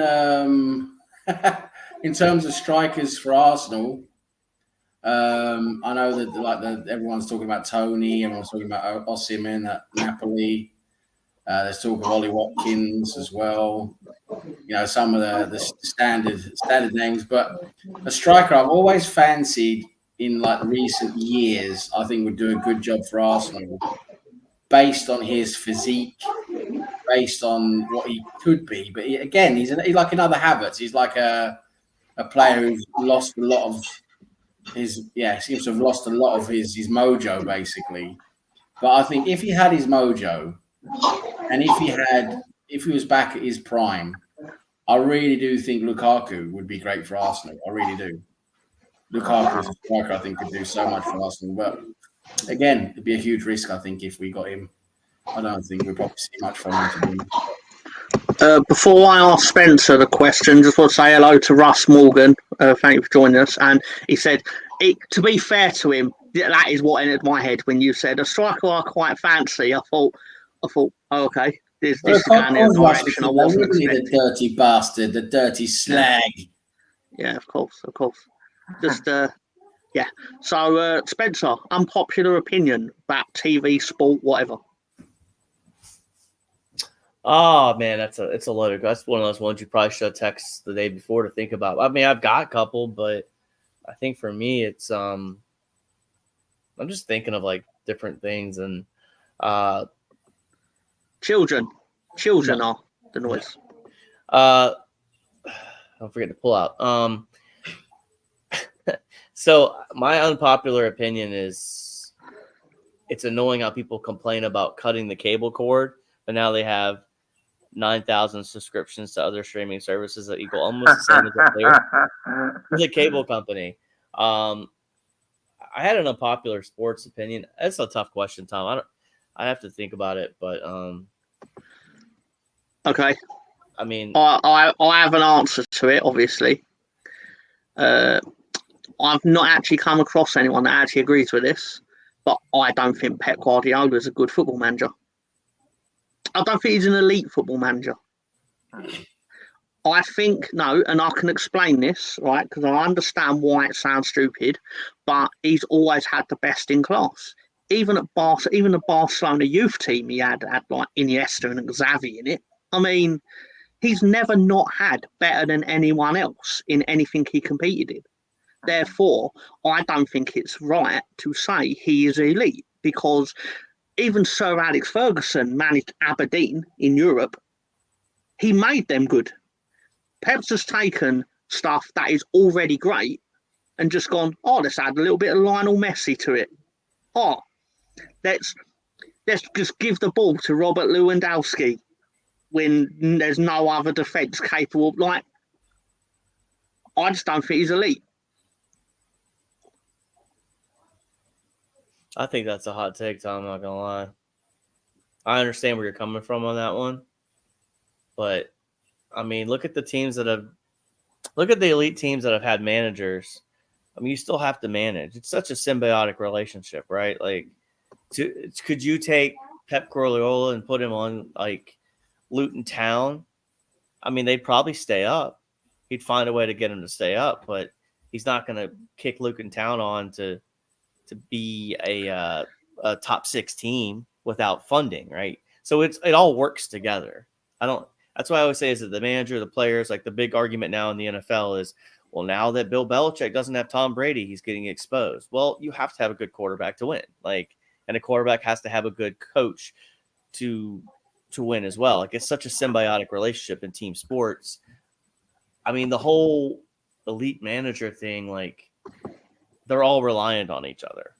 In terms of strikers for Arsenal, I know that everyone's talking about Tony, everyone's talking about Osimhen at Napoli. There's talk of Ollie Watkins as well. Some of the standard names, but a striker I've always fancied in recent years, I think would do a good job for Arsenal, based on his physique, based on what he could be. But he's like another Havertz. He's like a player who's lost a lot of seems to have lost a lot of his mojo, basically. But I think if he had his mojo, and if he was back at his prime, I really do think Lukaku would be great for Arsenal. I really do. Lukaku as a striker, I think, could do so much for Arsenal. But again, it'd be a huge risk, I think, if we got him. I don't think we'd probably see much from him. Before I ask Spencer the question, just want to say hello to Russ Morgan. Thank you for joining us. And he said, to be fair to him, that is what entered my head when you said a striker I quite fancy. I thought, oh, okay, this is going in a direction I wasn't expecting. The dirty bastard, the dirty slag. Yeah, of course. Just yeah. So Spencer, unpopular opinion about TV, sport, whatever. Oh man, it's a loaded. That's one of those ones you probably should have texted the day before to think about. I mean, I've got a couple, but I think for me, it's I'm just thinking of different things and children are the noise. Don't forget to pull out. So my unpopular opinion is it's annoying how people complain about cutting the cable cord, but now they have 9,000 subscriptions to other streaming services that equal almost the same as what they were. The cable company. I had an unpopular sports opinion. That's a tough question, Tom. I have to think about it, but okay. I mean, I have an answer to it. Obviously, I've not actually come across anyone that actually agrees with this, but I don't think Pep Guardiola is a good football manager. I don't think he's an elite football manager. I think, no, and I can explain this, right, because I understand why it sounds stupid, but he's always had the best in class. Even at even the Barcelona youth team, he had like Iniesta and Xavi in it. I mean, he's never not had better than anyone else in anything he competed in. Therefore, I don't think it's right to say he is elite, because even Sir Alex Ferguson managed Aberdeen in Europe. He made them good. Pep's just taken stuff that is already great and just gone, oh, let's add a little bit of Lionel Messi to it. Oh, let's just give the ball to Robert Lewandowski when there's no other defence capable of, like, I just don't think he's elite. I think that's a hot take, Tom. I'm not gonna lie. I understand where you're coming from on that one, but I mean, look at the elite teams that have had managers. I mean, you still have to manage. It's such a symbiotic relationship, right? Like, could you take Pep Guardiola and put him on like Luton Town? I mean, they'd probably stay up. He'd find a way to get him to stay up, but he's not going to kick Luton Town on to be a top 6 team without funding, right? So it all works together. That's why I always say is that the manager, the players, like the big argument now in the NFL is, well, now that Bill Belichick doesn't have Tom Brady, he's getting exposed. Well, you have to have a good quarterback to win. Like, and a quarterback has to have a good coach to win as well. Like, it's such a symbiotic relationship in team sports. I mean, the whole elite manager thing, like, they're all reliant on each other,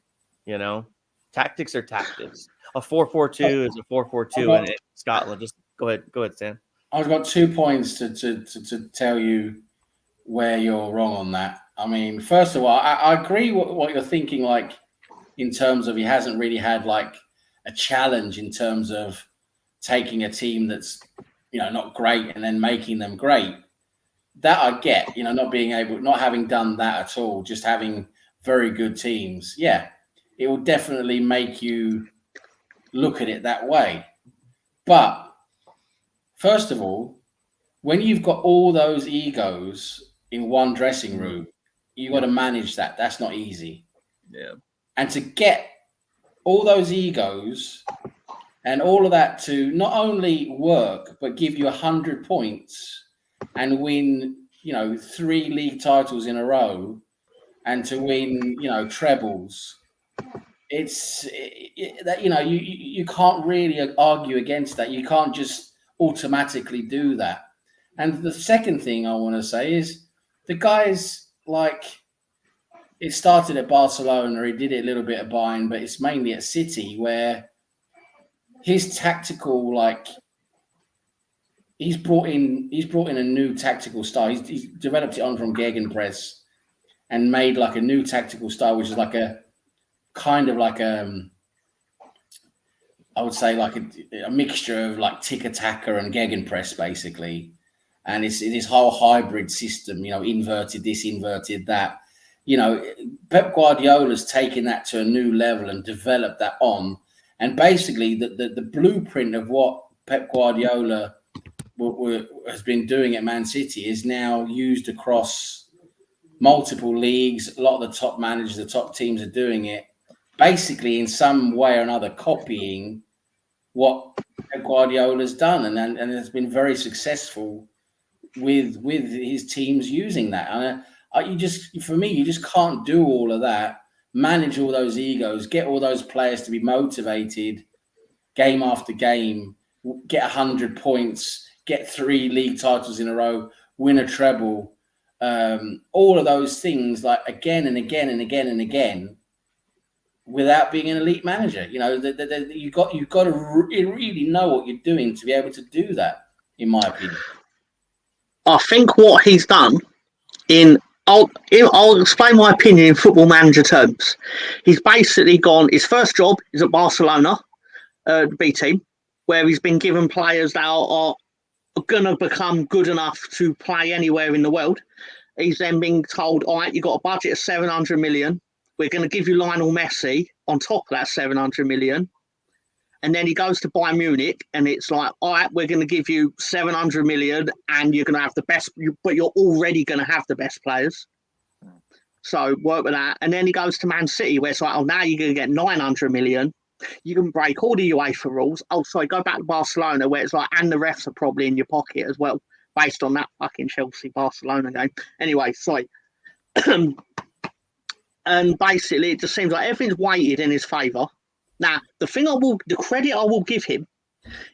you know? Tactics are tactics. A 4-4-2 is a 4-4-2 in Scotland. Just go ahead, Stan. I've got 2 points to tell you where you're wrong on that. I mean, first of all, I agree what you're thinking, like, in terms of he hasn't really had, like, a challenge in terms of taking a team that's, you know, not great and then making them great. That I get, you know, not having done that at all, just having very good teams. Yeah, it will definitely make you look at it that way. But first of all, when you've got all those egos in one dressing room, you got to manage that. That's not easy. Yeah. And to get all those egos and all of that to not only work, but give you 100 points and win, you know, 3 league titles in a row and to win, you know, trebles. That, you know, you can't really argue against that. You can't just automatically do that. And the second thing I want to say is the guys, like, it started at Barcelona, he did it a little bit at Bayern, but it's mainly at City where his tactical, like, he's brought in a new tactical style. He's developed it on from Gegenpress and made like a new tactical style, which is like a kind of like I would say like a mixture of like tiki-taka and Gegenpress basically. And it's this whole hybrid system, you know, inverted this, inverted that. You know, Pep Guardiola's taken that to a new level and developed that on. And basically the blueprint of what Pep Guardiola has been doing at Man City is now used across multiple leagues. A lot of the top managers, the top teams are doing it, basically in some way or another copying what Pep Guardiola's done. And it's been very successful with his teams using that. And you just can't do all of that, manage all those egos, get all those players to be motivated game after game, get 100 points, get 3 league titles in a row, win a treble, all of those things, like again and again and again and again, without being an elite manager. You know, you've got to really know what you're doing to be able to do that, in my opinion. I think what he's done I'll explain my opinion in Football Manager terms. He's basically gone. His first job is at Barcelona, the B team, where he's been given players that are going to become good enough to play anywhere in the world. He's then been told, all right, you've got a budget of 700 million. We're going to give you Lionel Messi on top of that 700 million. And then he goes to Bayern Munich and it's like, all right, we're going to give you 700 million and you're going to have the best, but you're already going to have the best players. So work with that. And then he goes to Man City where it's like, oh, now you're going to get 900 million. You can break all the UEFA rules. Oh, sorry, go back to Barcelona where it's like, and the refs are probably in your pocket as well, based on that fucking Chelsea-Barcelona game. Anyway, sorry. And basically, it just seems like everything's weighted in his favour. Now, the credit I will give him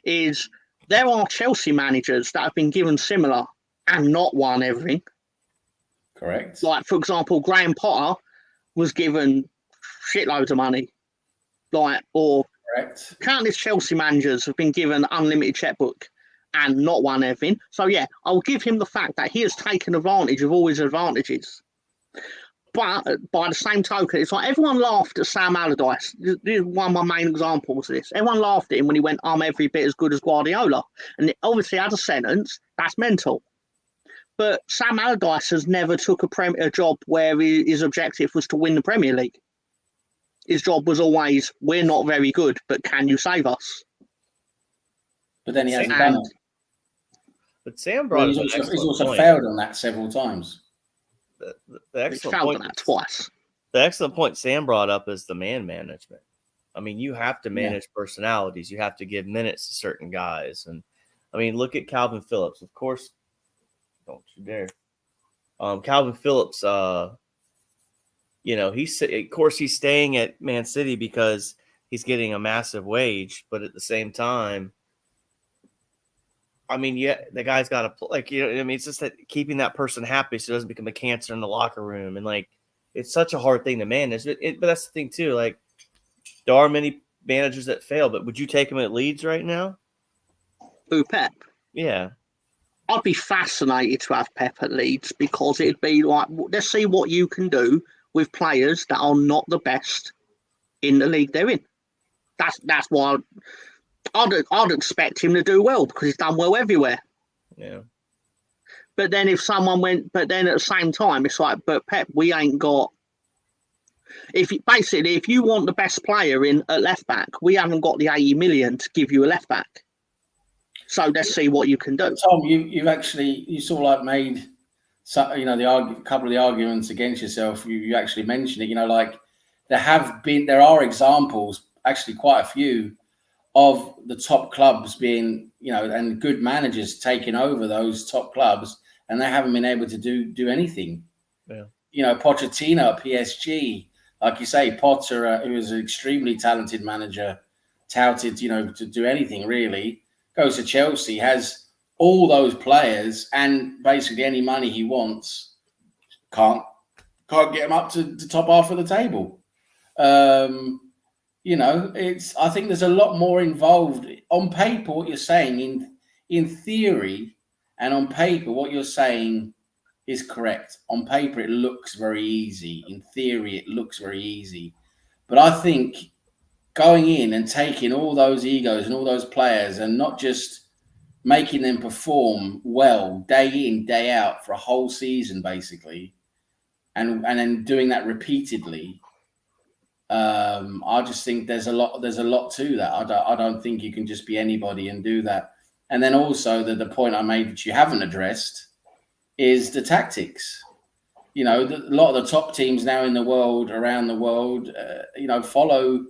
is there are Chelsea managers that have been given similar and not won everything. Correct. Like, for example, Graham Potter was given shitloads of money. Correct. Countless Chelsea managers have been given unlimited checkbook and not won everything. So, yeah, I'll give him the fact that he has taken advantage of all his advantages. But by the same token, it's like everyone laughed at Sam Allardyce. This is one of my main examples of this. Everyone laughed at him when he went, I'm every bit as good as Guardiola. And it obviously had a sentence, that's mental. But Sam Allardyce has never took a job where his objective was to win the Premier League. His job was always, we're not very good, but can you save us? But then he hasn't done it. But Sam brought he's also failed on that several times. The excellent point on that twice. The excellent point Sam brought up is the man management. I mean, you have to manage personalities. You have to give minutes to certain guys. And I mean, look at Calvin Phillips. Of course, don't you dare. Calvin Phillips, you know, he's staying at Man City because he's getting a massive wage, but at the same time, I mean, yeah, the guy's got to I mean, it's just that keeping that person happy so it doesn't become a cancer in the locker room. And like, it's such a hard thing to manage. But that's the thing too. Like, there are many managers that fail, but would you take him at Leeds right now? Who, Pep? Yeah. I'd be fascinated to have Pep at Leeds because it'd be like, let's see what you can do with players that are not the best in the league they're in. That's why I'd expect him to do well because he's done well everywhere. Yeah. But then if then at the same time, it's like, but Pep, we ain't got. If you want the best player in at left back, we haven't got the 80 million to give you a left back. So let's see what you can do. Tom, you sort of like made, you know, a couple of the arguments against yourself. You actually mentioned it. You know, like there are examples, actually quite a few, of the top clubs being, you know, and good managers taking over those top clubs, and they haven't been able to do anything. Yeah. You know, Pochettino at PSG, like you say, Potter, who is an extremely talented manager, touted, you know, to do anything really, goes to Chelsea, has all those players, and basically any money he wants, can't get him up to the top half of the table. You know, I think there's a lot more involved. On paper, what you're saying, in theory and on paper, what you're saying is correct. On paper, it looks very easy. In theory, it looks very easy. But I think going in and taking all those egos and all those players and not just making them perform well day in, day out for a whole season, basically, and then doing that repeatedly, I just think there's a lot to that. I don't think you can just be anybody and do that. And then also the point I made, which you haven't addressed, is the tactics. You know, a lot of the top teams now in the world, around the world, you know,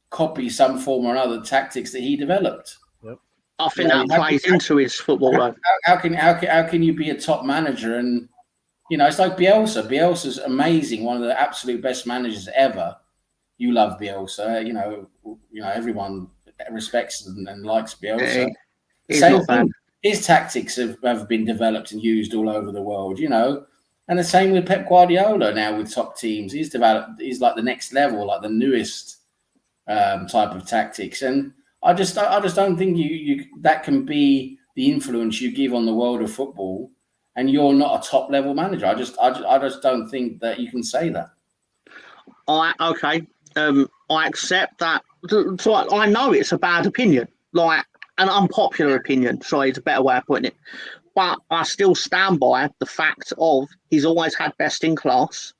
copy some form or another tactics that he developed. Yep. I think that plays into his football. How can you be a top manager? And, you know, it's like Bielsa. Bielsa's amazing, one of the absolute best managers ever. You love Bielsa, you know, everyone respects and likes Bielsa. Same thing. His tactics have been developed and used all over the world, you know, And the same with Pep Guardiola now with top teams. He's like the next level, like the newest type of tactics. And I just don't think you that can be the influence you give on the world of football, and you're not a top level manager. I just don't think that you can say that. I accept that. So I know it's a bad opinion, like an unpopular opinion. Sorry, it's a better way of putting it. But I still stand by the fact of he's always had best in class.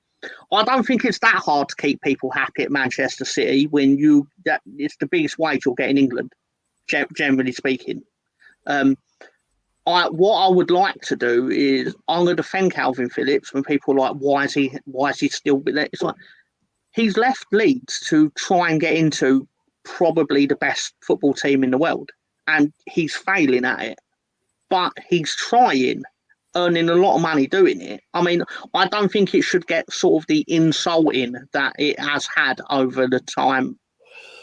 I don't think it's that hard to keep people happy at Manchester City when it's the biggest wage you'll get in England, generally speaking. What I would like to do is I'm going to defend Calvin Phillips when people are like, why is he still there? It's like he's left Leeds to try and get into probably the best football team in the world, and he's failing at it. But he's trying, earning a lot of money doing it. I mean, I don't think it should get sort of the insulting that it has had over the time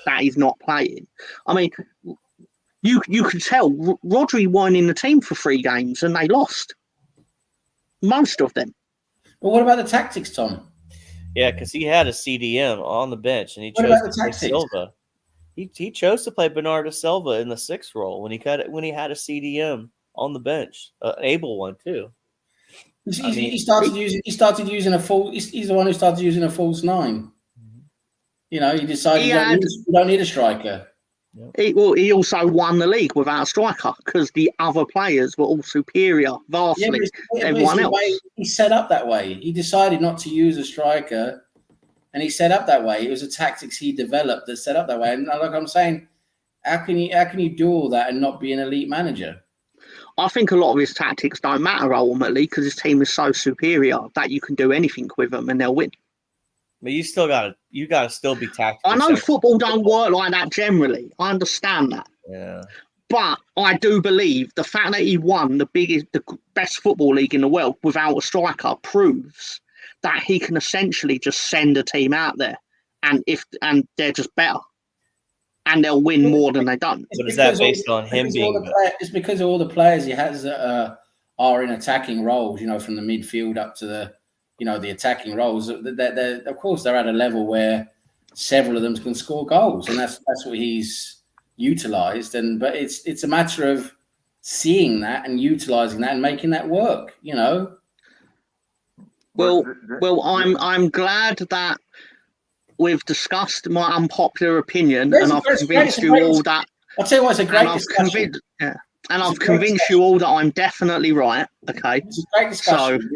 that he's not playing. I mean, you could tell Rodri weren't in the team for 3 games and they lost. Most of them. But what about the tactics, Tom? Yeah, because he had a CDM on the bench and he chose to play Silva. He chose to play Bernardo Silva in the 6th role when he had a CDM on the bench, an able one too. He started using a full. He's the one who started using a false 9. You know, he decided you don't need a striker. He also won the league without a striker because the other players were all superior, vastly. Everyone else. He set up that way. He decided not to use a striker, and he set up that way. It was a tactics he developed that set up that way. And like I'm saying, how can you do all that and not be an elite manager? I think a lot of his tactics don't matter ultimately because his team is so superior that you can do anything with them and they'll win. But you gotta still be tactical. I know football don't work like that generally. I understand that. Yeah. But I do believe the fact that he won the best football league in the world without a striker proves that he can essentially just send a team out there and they're just better. And they'll win more than they don't. But is that based on him being? It's because of all the players he has that are in attacking roles. You know, from the midfield up to the attacking roles. They're of course they're at a level where several of them can score goals, and that's what he's utilised. But it's a matter of seeing that and utilising that and making that work. You know. Well, I'm glad that we've discussed my unpopular opinion, and I've convinced you all that. I'll tell you what, it's a great discussion. And I've convinced you all that I'm definitely right. Okay. It's a great discussion.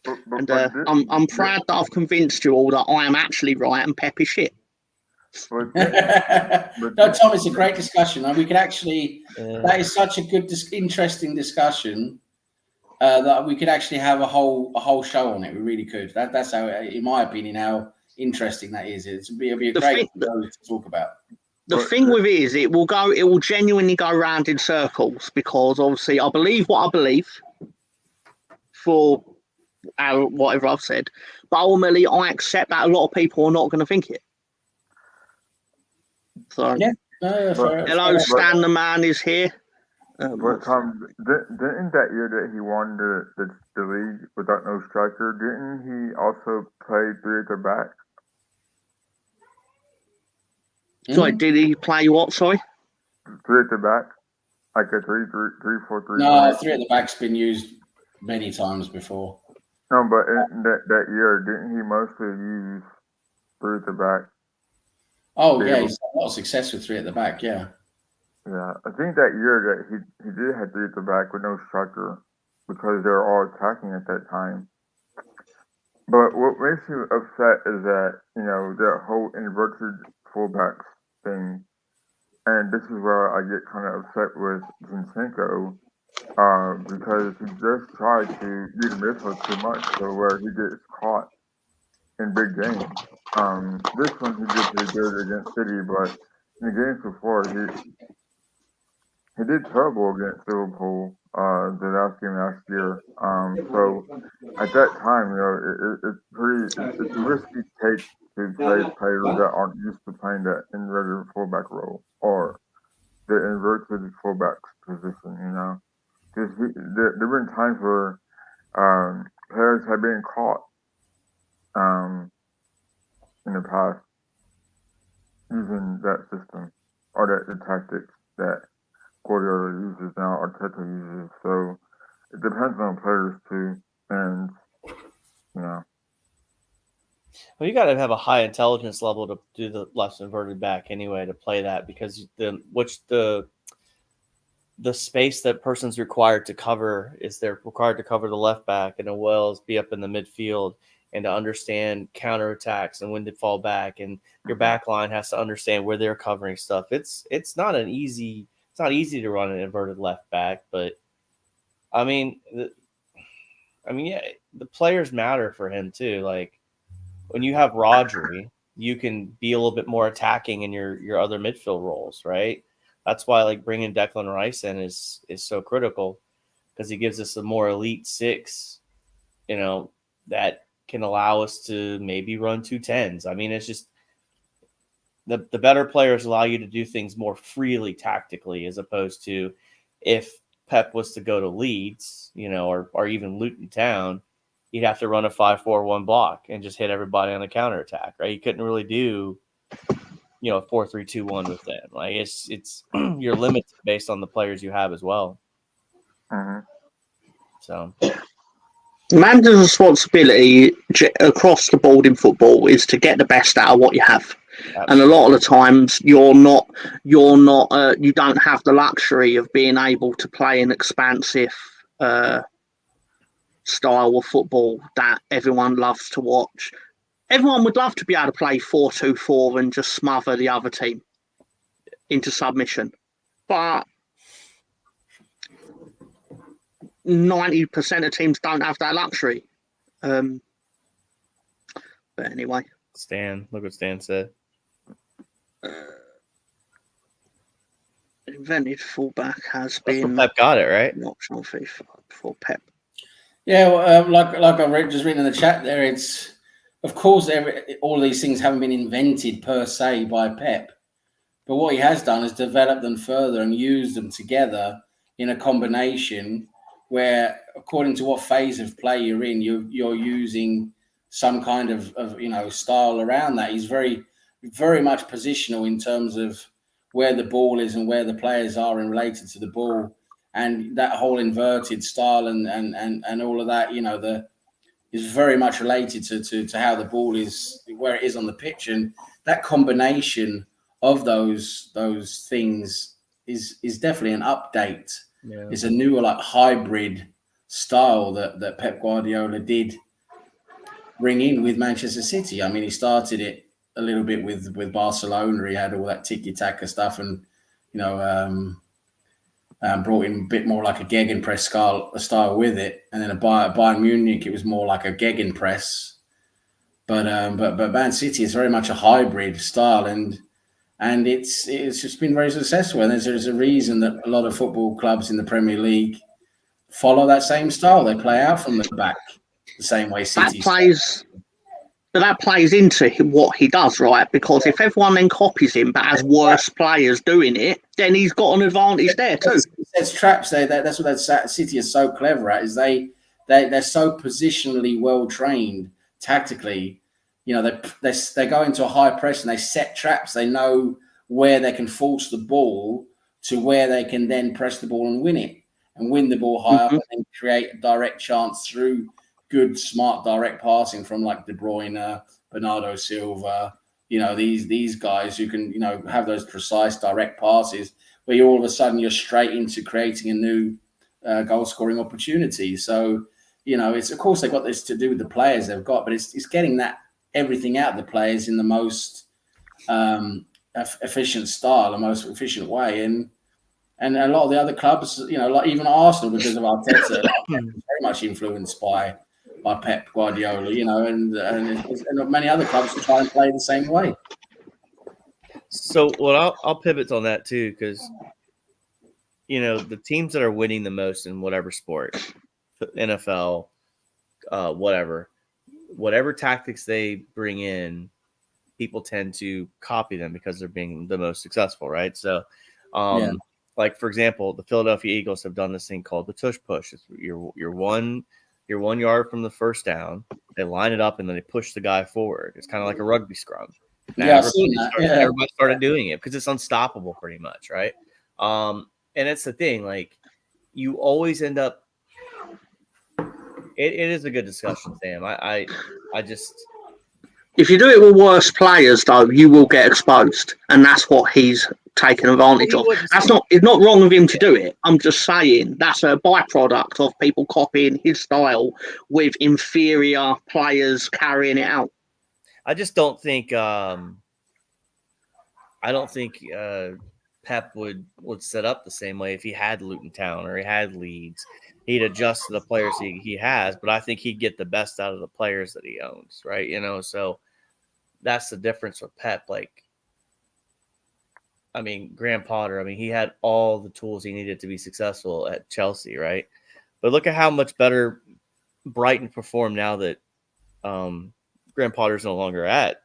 So, I'm proud that I've convinced you all that I am actually right and Pep is shit. No, Tom, it's a great discussion, and we could actually. That is such a good, interesting discussion. That we could actually have a whole show on it. We really could. That's how, in my opinion, how interesting that is. It'll be a great show to talk about. The thing with it is, it will genuinely go round in circles because obviously I believe what I believe for whatever I've said, but ultimately I accept that a lot of people are not going to think it. So, yeah. Hello, Stan the man is here. But Tom, didn't that year that he won the league without no striker, didn't he also play 3 at the back? Sorry, did he play what? Sorry, 3 at the back, like a 3-4-3. No, 3 at the back's been used many times before. No, but in that year, didn't he mostly use 3 at the back? Oh yeah, he's had a lot of success with 3 at the back. Yeah. Yeah, I think that year that he did have 3 at the back with no striker because they were all attacking at that time. But what makes me upset is that, the whole inverted fullbacks thing, and this is where I get kind of upset with Zinchenko, because he just tried to use midfield too much, so where he gets caught in big games. This one he did pretty good against City, but in the games before he did terrible against Liverpool the last game last year. So at that time, it's a risky take to play players that aren't used to playing that inverted fullback role or the inverted fullback position. Because there have been times where players have been caught in the past using that system or the tactics that Guardiola uses now, Arteta uses. So it depends on players too, and you know. Well, you got to have a high intelligence level to do the left inverted back anyway to play that, because the space that person's required to cover is they're required to cover the left back and as well as be up in the midfield and to understand counterattacks and when to fall back, and your back line has to understand where they're covering stuff. It's not easy to run an inverted left back, but I mean, yeah, the players matter for him too. Like when you have Rodri, you can be a little bit more attacking in your other midfield roles, right? That's why like bringing Declan Rice in is so critical, because he gives us a more elite six, that can allow us to maybe run 2 10s. I mean, it's just the better players allow you to do things more freely tactically, as opposed to if Pep was to go to Leeds, or even Luton Town, you'd have to run a 5-4-1 block and just hit everybody on the counterattack, right? You couldn't really do, a 4-3-2-1 with them. Like it's you're limited based on the players you have as well. Mm-hmm. So manager's responsibility across the board in football is to get the best out of what you have. Absolutely. And a lot of the times you don't have the luxury of being able to play an expansive style of football that everyone loves to watch. Everyone would love to be able to play 4-2-4 and just smother the other team into submission. But 90% of teams don't have that luxury. But anyway. Look what Stan said. Invented fullback has been. Pep got it, right? An optional fee for Pep. Yeah, well, like I just read in the chat there, it's of course all of these things haven't been invented per se by Pep, but what he has done is develop them further and use them together in a combination where, according to what phase of play you're in, you're using some kind of style around that. He's very, very much positional in terms of where the ball is and where the players are and related to the ball. And that whole inverted style and all of that, is very much related to how the ball is, where it is on the pitch. And that combination of those things is definitely an update. Yeah. It's a new hybrid style that Pep Guardiola did bring in with Manchester City. I mean, he started it a little bit with Barcelona. He had all that tiki-taka stuff and, brought in a bit more like a gegenpress style with it, and then at Bayern Munich it was more like a gegenpress. But Man City is very much a hybrid style, and it's just been very successful. And there's a reason that a lot of football clubs in the Premier League follow that same style. They play out from the back the same way City plays. But that plays into what he does, right? Because if everyone then copies him but has worse players doing it, then he's got an advantage there too. There's traps there. That's what City is so clever at. Is they're so positionally well trained tactically. They go into a high press and they set traps. They know where they can force the ball to where they can then press the ball and win it, and win the ball high up and then create a direct chance through good, smart, direct passing from like De Bruyne, Bernardo Silva, these guys who can, have those precise direct passes where you all of a sudden you're straight into creating a new goal scoring opportunity. So, it's of course they've got this to do with the players they've got, but it's getting everything out of the players in the most efficient style, the most efficient way. And a lot of the other clubs, like even Arsenal, because of Arteta, very much influenced by Pep Guardiola, and many other clubs try and play the same way. So, I'll pivot on that too, because the teams that are winning the most in whatever sport, NFL, whatever tactics they bring in, people tend to copy them because they're being the most successful, right? So, like for example, the Philadelphia Eagles have done this thing called the tush push. It's your you're 1 yard from the first down. They line it up and then they push the guy forward. It's kind of like a rugby scrum. Now, everybody started doing it because it's unstoppable pretty much, right? And it's the thing, like you always end up. It is a good discussion, Sam. I just. If you do it with worse players, though, you will get exposed, and that's what he's taken advantage of. It's not wrong of him to do it. I'm just saying that's a byproduct of people copying his style with inferior players carrying it out. I just don't think. Pep would set up the same way if he had Luton Town or he had Leeds. He'd adjust to the players he has, but I think he'd get the best out of the players that he owns, right? You know, so that's the difference with Pep. Like, I mean, Graham Potter, I mean, he had all the tools he needed to be successful at Chelsea, right? But look at how much better Brighton performed now that Graham Potter's no longer at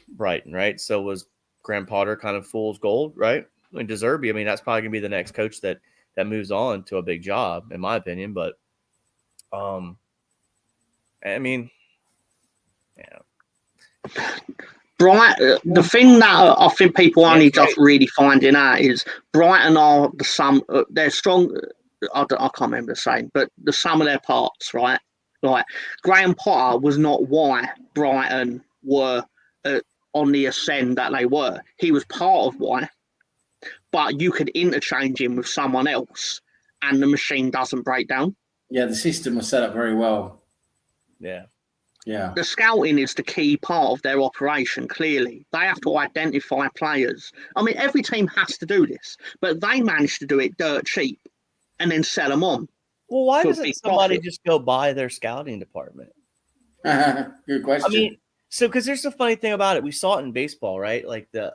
Brighton, right? So was Graham Potter kind of fool's gold, right? I mean, De Zerbi, I mean, that's probably going to be the next coach that moves on to a big job, in my opinion. But, I mean, yeah. Brighton, the thing that I think people only just really finding out is Brighton are they're strong. I can't remember the saying, but the sum of their parts, right? Like Graham Potter was not why Brighton were on the ascend that they were. He was part of why. But you could interchange him with someone else and the machine doesn't break down. Yeah, the system was set up very well. Yeah. Yeah. The scouting is the key part of their operation, clearly. They have to identify players. I mean, every team has to do this, but they manage to do it dirt cheap and then sell them on. Well, why doesn't somebody just go buy their scouting department? Good question. I mean, because there's the funny thing about it. We saw it in baseball, right? Like that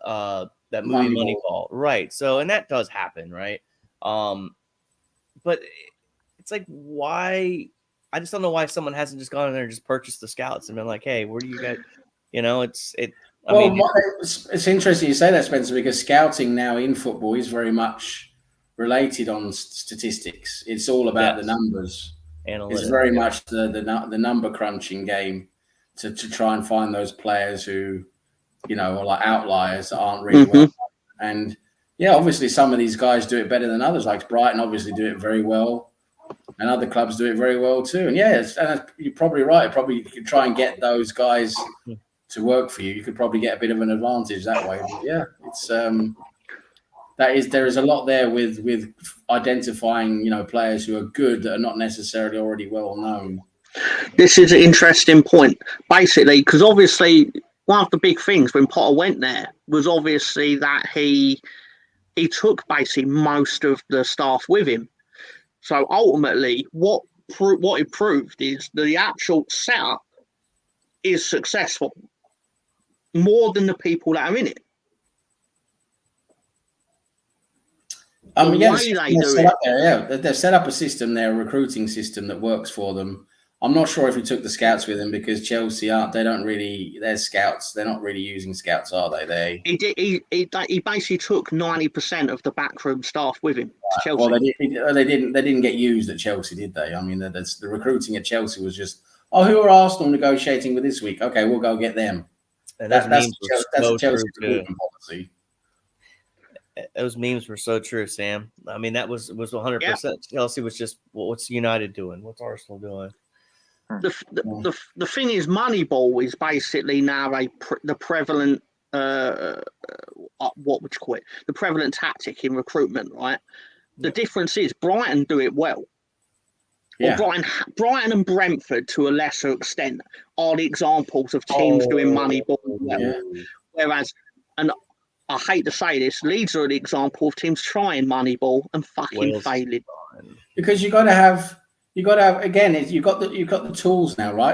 movie Moneyball, right? So, and that does happen, right? But it's like, why? I just don't know why someone hasn't just gone in there and just purchased the scouts and been like, "Hey, where do you guys?" You know, it's interesting you say that, Spencer, because scouting now in football is very much related on statistics. It's all about the numbers. Analytics. It's very much the number crunching game to try and find those players who, you know, are like outliers that aren't really well. And yeah, obviously some of these guys do it better than others. Like Brighton obviously do it very well, and other clubs do it very well too. And yeah, you're probably right. Probably you could try and get those guys to work for you. You could probably get a bit of an advantage that way. But yeah, it's there is a lot there with identifying, you know, players who are good that are not necessarily already well known. This is an interesting point, basically, because obviously one of the big things when Potter went there was obviously that he took basically most of the staff with him. So ultimately, what it proved is the actual setup is successful more than the people that are in it. They've set up a system there, a recruiting system that works for them. I'm not sure if he took the scouts with him because Chelsea they're scouts. They're not really using scouts, are they? He basically took 90% of the backroom staff with him to Chelsea. Well, they didn't get used at Chelsea, did they? I mean, the recruiting at Chelsea was just, who are Arsenal negotiating with this week? Okay, we'll go get them. And that's a Chelsea recruitment policy. Those memes were so true, Sam. I mean, that was 100%. Yeah. Chelsea was just, what's United doing? What's Arsenal doing? The thing is, Moneyball is basically now the prevalent what would you call it? The prevalent tactic in recruitment, right? The difference is Brighton do it well. Yeah. Or Brighton and Brentford, to a lesser extent, are the examples of teams doing Moneyball well. Yeah. Whereas, and I hate to say this, Leeds are the example of teams trying Moneyball and fucking failing. Because you got to have again. You've got the tools now, right?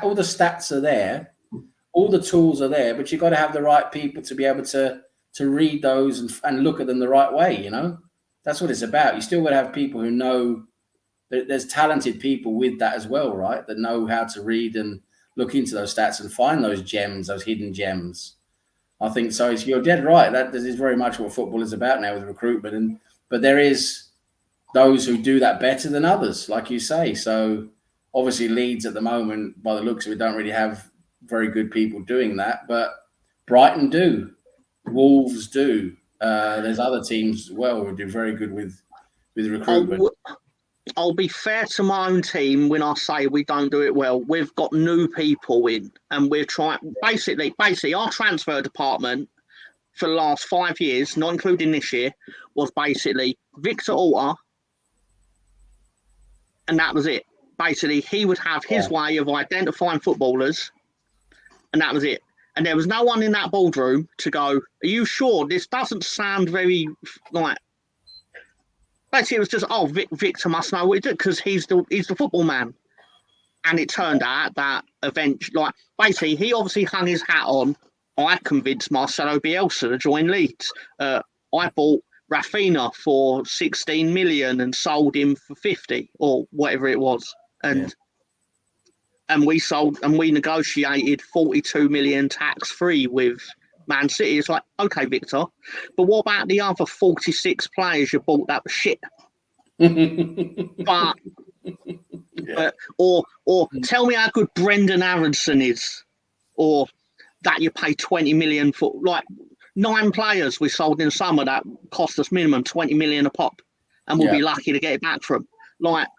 All the stats are there, all the tools are there, but you got to have the right people to be able to read those and look at them the right way. You know, that's what it's about. You still got to have people who know. There's talented people with that as well, right? That know how to read and look into those stats and find those gems, those hidden gems. I think so. You're dead right. That is very much what football is about now with recruitment. But there is those who do that better than others, like you say. So Obviously, Leeds at the moment, by the looks of it, don't really have very good people doing that, but Brighton do. Wolves do. There's other teams as well who do very good with recruitment. I'll be fair to my own team when I say we don't do it well. We've got new people in, and we're trying. Basically, our transfer department for the last 5 years, not including this year, was basically Victor Orta, and that was it. Basically, he would have his way of identifying footballers, and that was it. And there was no one in that boardroom to go, "Are you sure this doesn't sound very like?" Basically, it was just, Victor must know what he did because he's the football man. And it turned out that eventually, basically, he obviously hung his hat on. I convinced Marcelo Bielsa to join Leeds. I bought Rafinha for 16 million and sold him for 50 or whatever it was. And we negotiated 42 million tax free with Man City. It's like, okay, Victor, but what about the other 46 players you bought that were shit? Or tell me how good Brendan Aronson is, or that you pay 20 million for. Like 9 players we sold in summer that cost us minimum 20 million a pop, and we'll be lucky to get it back from. Like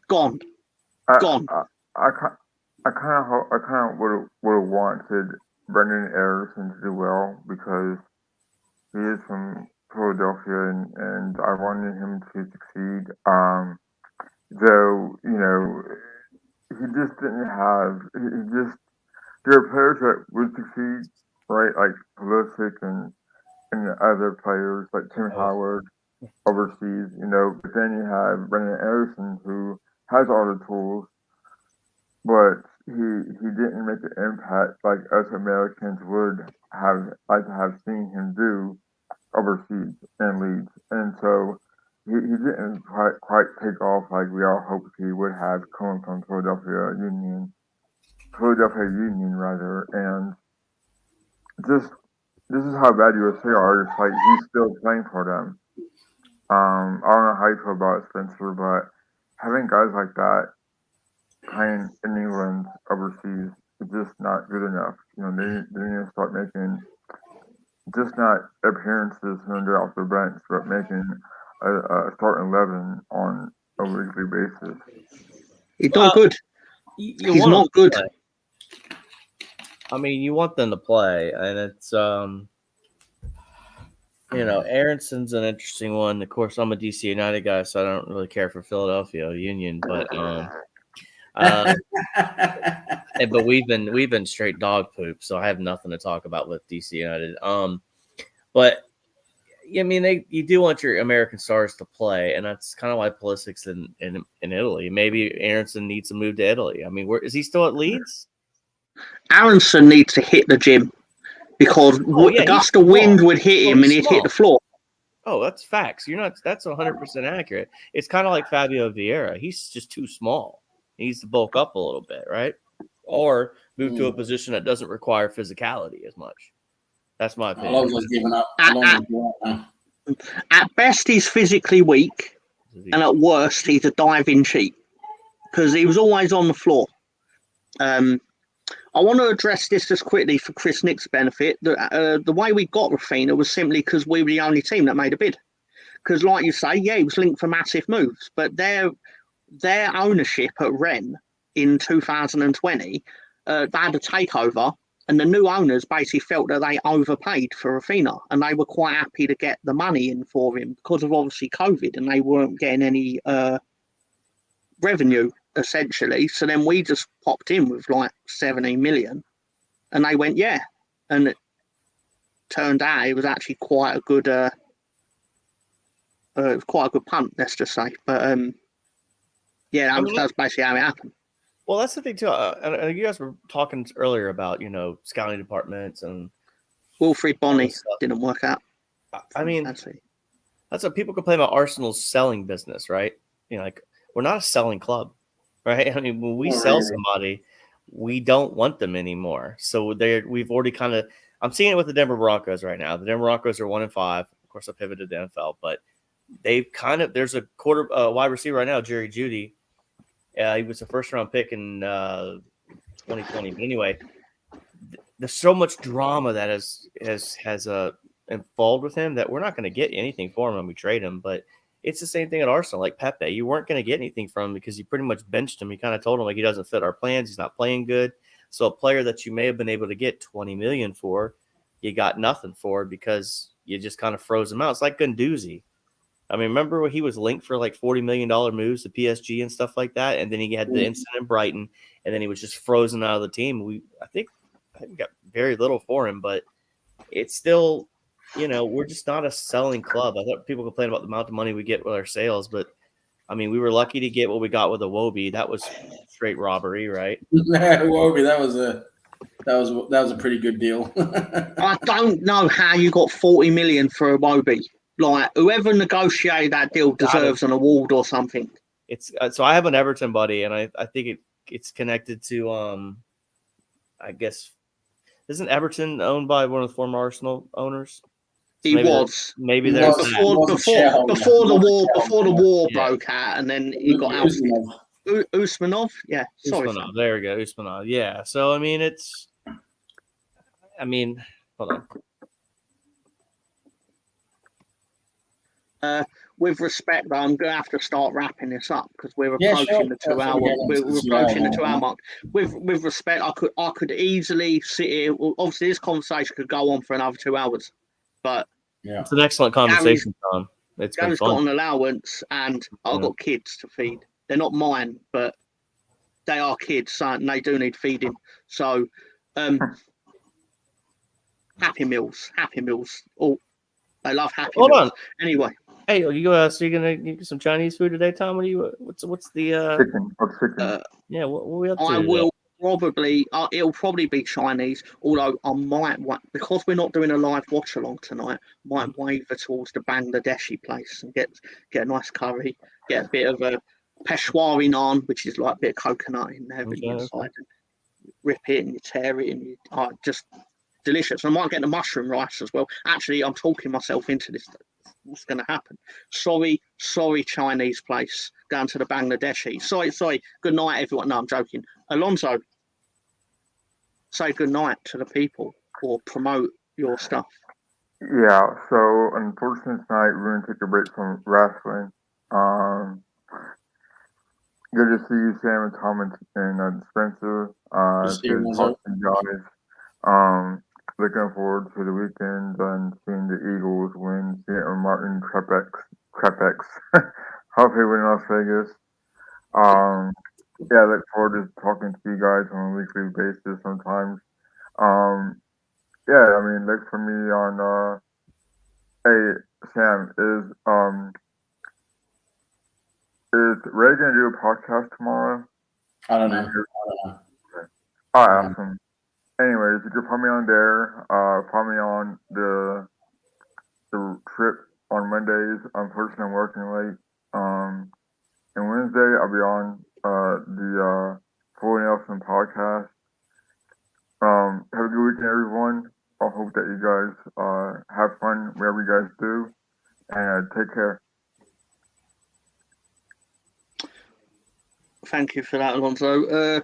gone. I kind of would have wanted Brendan Aronson to do well because he is from Philadelphia and I wanted him to succeed. Though, he just didn't have, there are players that would succeed, right? Like Pulisic and other players like Tim Howard overseas, but then you have Brendan Aronson who has all the tools, but he didn't make the impact like us Americans would have liked to have seen him do overseas in Leeds, and so he didn't quite take off like we all hoped he would have coming from Philadelphia Union rather, and just this is how bad USA are. It's like he's still playing for them. I don't know how you feel about Spencer, but having guys like that playing in England overseas is just not good enough. They need to start making just not appearances when they're off the bench, but making a starting 11 on a weekly basis. He's not good. He's not good. I mean, you want them to play, and it's Aronson's an interesting one. Of course, I'm a DC United guy, so I don't really care for Philadelphia Union, but but we've been straight dog poop, so I have nothing to talk about with DC United. But I mean, you do want your American stars to play, and that's kind of why Pulisic's in Italy. Maybe Aronson needs to move to Italy. I mean, where is he still at Leeds? Aronson needs to hit the gym because a gust of wind would hit him and he'd hit the floor. Oh, that's facts. That's 100% accurate. It's kind of like Fabio Vieira. He's just too small. He needs to bulk up a little bit, right? Or move to a position that doesn't require physicality as much. That's my opinion. Alonso's given up. At best, he's physically weak, and at worst, he's a diving cheat because he was always on the floor. I want to address this just quickly for Chris Nick's benefit. The way we got Rafinha was simply because we were the only team that made a bid. Because, like you say, he was linked for massive moves, but their ownership at Rennes in 2020, they had a takeover, and the new owners basically felt that they overpaid for Rafinha, and they were quite happy to get the money in for him because of obviously COVID, and they weren't getting any revenue essentially. So then we just popped in with like 17 million, and they went and it turned out it was actually quite a good punt, let's just say. But that's basically how it happened. Well, that's the thing too. You guys were talking earlier about scouting departments and Wilfried Bonney didn't work out. I mean, that's what people complain about Arsenal's selling business, right? Like we're not a selling club, right? I mean, when we sell somebody, we don't want them anymore. So we've already kind of. I'm seeing it with the Denver Broncos right now. The Denver Broncos are 1-5. Of course, I pivoted to NFL, but they've there's a wide receiver right now, Jerry Jeudy, He was a first round pick in 2020. Anyway, there's so much drama that has involved with him that we're not going to get anything for him when we trade him. But it's the same thing at Arsenal. Like Pepe, you weren't going to get anything from him because you pretty much benched him. You kind of told him like he doesn't fit our plans. He's not playing good. So a player that you may have been able to get 20 million for, you got nothing for because you just kind of froze him out. It's like Guendouzi. I mean, remember when he was linked for like $40 million moves to PSG and stuff like that, and then he had the incident in Brighton, and then he was just frozen out of the team. I think we got very little for him, but it's still, we're just not a selling club. I thought people complain about the amount of money we get with our sales, but I mean, we were lucky to get what we got with Iwobi. That was straight robbery, right? Iwobi, that was a pretty good deal. I don't know how you got 40 million for Iwobi. Like, whoever negotiated that deal deserves an award or something. It's so I have an Everton buddy, and I think it's connected to I guess isn't Everton owned by one of the former Arsenal owners? He was. Maybe there's before the war broke out, and then he got out. Usmanov, yeah. Sorry, Usmanov. There we go, Usmanov. Yeah. So hold on. With respect, though, I'm going to have to start wrapping this up because we're approaching the 2 hour. We're approaching the 2 hour mark. With respect, I could easily sit here. Well, obviously, this conversation could go on for another 2 hours, but it's an excellent conversation, Tom. It's been fun. Got an allowance, and I've got kids to feed. They're not mine, but they are kids, so and they do need feeding. So, Happy Meals. Oh, they love Happy Meals. Hold on. Anyway. Hey, so you're gonna get some Chinese food today, Tom? What's the chicken? Yeah, what are we up to? I will probably. It'll probably be Chinese. Although I might, because we're not doing a live watch along tonight, might waver towards the Bangladeshi place and get a nice curry, get a bit of a Peshwari naan, which is like a bit of coconut in there, inside. And rip it and you tear it and you just delicious. I might get the mushroom rice as well. Actually, I'm talking myself into this. What's going to happen? Sorry, Chinese place. Going to the Bangladeshi. Sorry. Good night, everyone. No, I'm joking. Alonso, say good night to the people or promote your stuff. Yeah. So, unfortunately, tonight we're going to take a break from wrestling. Good to see you, Sam and Tom and Spencer. Good talking, guys. Looking forward to the weekend and seeing the Eagles win, seeing Martin Trepex. Hopefully win Las Vegas. Yeah, look forward to talking to you guys on a weekly basis sometimes. Yeah, I mean, look for me on. Hey, Sam, is Ray gonna do a podcast tomorrow? I don't know. Okay. All right, awesome. Anyways, you can find me on there. Find me on the trip on Mondays. Unfortunately, I'm working late. And Wednesday, I'll be on the Full Nelson podcast. Have a good weekend, everyone. I hope that you guys have fun wherever you guys do. And take care. Thank you for that, Alonso.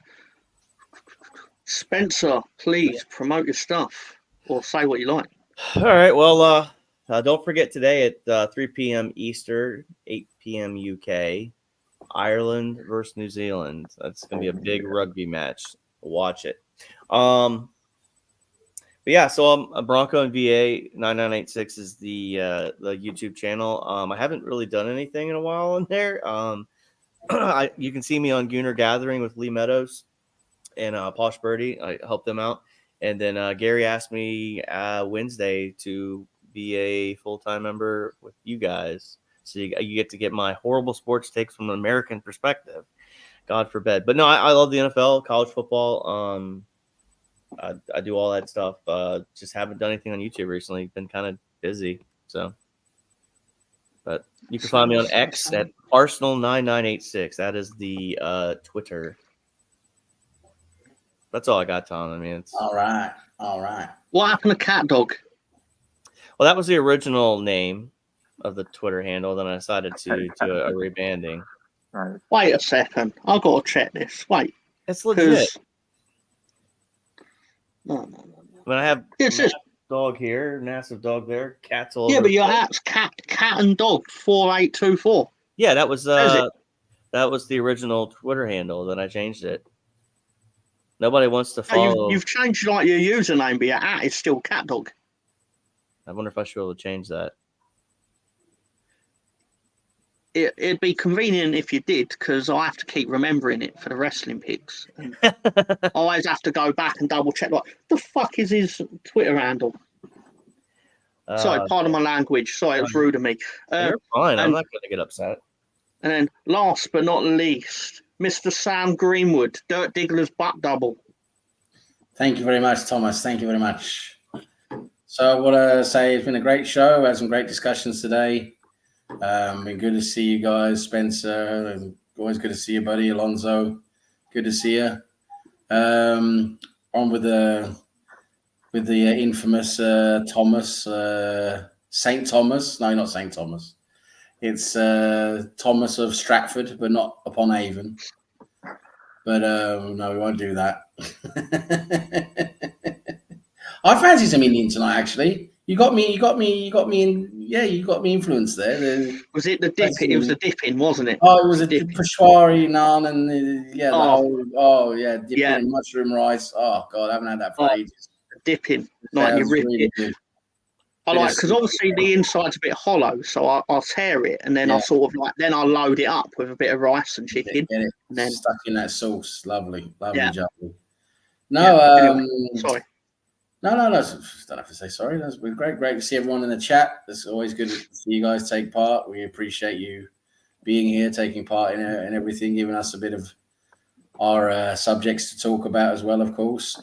Spencer, please promote your stuff or say what you like. All right. Well, don't forget today at 3 p.m. Eastern, 8 p.m. UK, Ireland versus New Zealand. That's going to be a big rugby match. Watch it. But yeah, so I'm a Bronco and VA 9986 is the YouTube channel. I haven't really done anything in a while on there. You can see me on Gooner Gathering with Lee Meadows and Posh Birdie. I helped them out. And then Gary asked me Wednesday to be a full-time member with you guys. So you get to get my horrible sports takes from an American perspective. God forbid. But no, I love the NFL, college football. I do all that stuff. Just haven't done anything on YouTube recently. Been kind of busy. So, but you can find me on X at Arsenal9986. That is the Twitter. That's all I got, Tom. I mean, it's all right. What happened to Cat Dog? Well, that was the original name of the Twitter handle. Then I decided to do a rebranding. Nice. Wait a second. I've got to check this. Wait. It's legit. No. When I have It's just, dog here, massive dog there, cats all yeah, over. but your app's cat and dog 4824. Yeah, that was the original Twitter handle. Then I changed it. Nobody wants to follow. You've changed like your username, but your at is still cat dog. I wonder if I should be able to change that. It'd be convenient if you did, because I have to keep remembering it for the wrestling picks. And I always have to go back and double check. Like, the fuck is his Twitter handle? Sorry, pardon my language. Sorry, it was rude of me. You're fine. I'm not going to get upset. And then, last but not least, Mr. Sam Greenwood, Dirt Diggler's butt double. Thank you very much, Thomas. Thank you very much. So I want to say it's been a great show. We had some great discussions today. Been good to see you guys, Spencer. Always good to see you, buddy. Alonzo, good to see you. On with the infamous Thomas, Saint Thomas. No, not Saint Thomas. It's Thomas of Stratford, but not upon Avon. But no, we won't do that. I fancy some Indian tonight, actually. You got me in. Yeah, you got me influenced there. Was it the dipping? It was the dipping, wasn't it? Oh, it was a Peshwari naan and dipping in mushroom rice. Oh God, I haven't had that for ages. Dipping, like you rip really it. good. I like, because obviously the inside's a bit hollow, so I'll tear it and then I'll sort of like, then I'll load it up with a bit of rice and chicken. Get it and then stuck in that sauce. Lovely, jubbly. No, anyway, sorry. No. Don't have to say sorry. That's been great to see everyone in the chat. It's always good to see you guys take part. We appreciate you being here, taking part in everything, giving us a bit of our subjects to talk about as well, of course.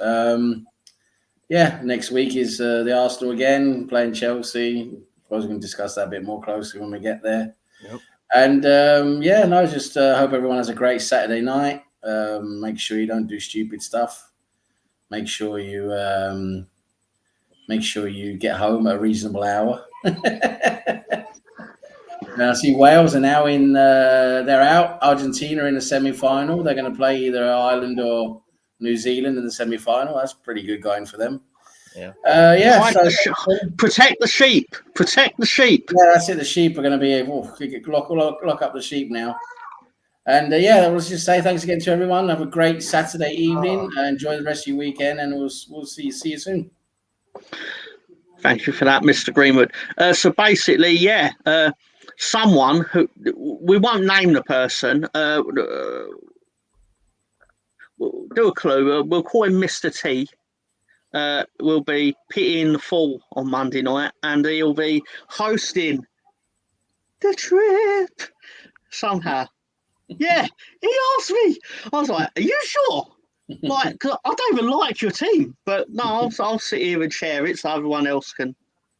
Next week is the Arsenal again, playing Chelsea. I suppose we can discuss that a bit more closely when we get there. Yep. And just hope everyone has a great Saturday night. Make sure you don't do stupid stuff. Make sure you get home at a reasonable hour. Now, I see Wales are now in. They're out. Argentina in the semi-final. They're going to play either Ireland or New Zealand in the semi-final. That's pretty good going for them. Yeah. Protect the sheep. Protect the sheep. Yeah, that's it. The sheep are going to be able to lock up the sheep now. And let's just say thanks again to everyone. Have a great Saturday evening. Enjoy the rest of your weekend, and we'll see you soon. Thank you for that, Mr. Greenwood. So basically, someone who we won't name the person. We'll do a clue. We'll call him Mr. T. Will be pitting the Fall on Monday night, and he'll be hosting the trip somehow. Yeah, he asked me. I was like, "Are you sure?" Like, 'cause I don't even like your team, but no, I'll sit here and share it so everyone else can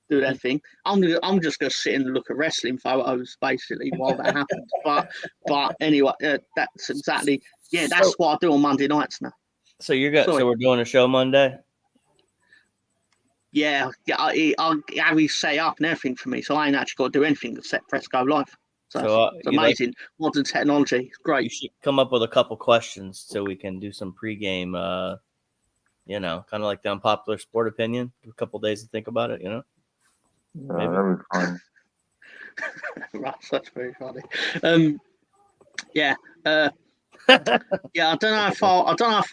do their thing. I'm just gonna sit and look at wrestling photos basically while that happens. But anyway, that's exactly that's what I do on Monday nights now. So you're good. So we're doing a show Monday. Yeah, I'll have you set up and everything for me, so I ain't actually got to do anything except press go live. So it's amazing. Modern technology. It's great. You should come up with a couple questions so we can do some pregame, kind of like the unpopular sport opinion. A couple days to think about it, Yeah, that was fun. Right, that's very funny. I don't know if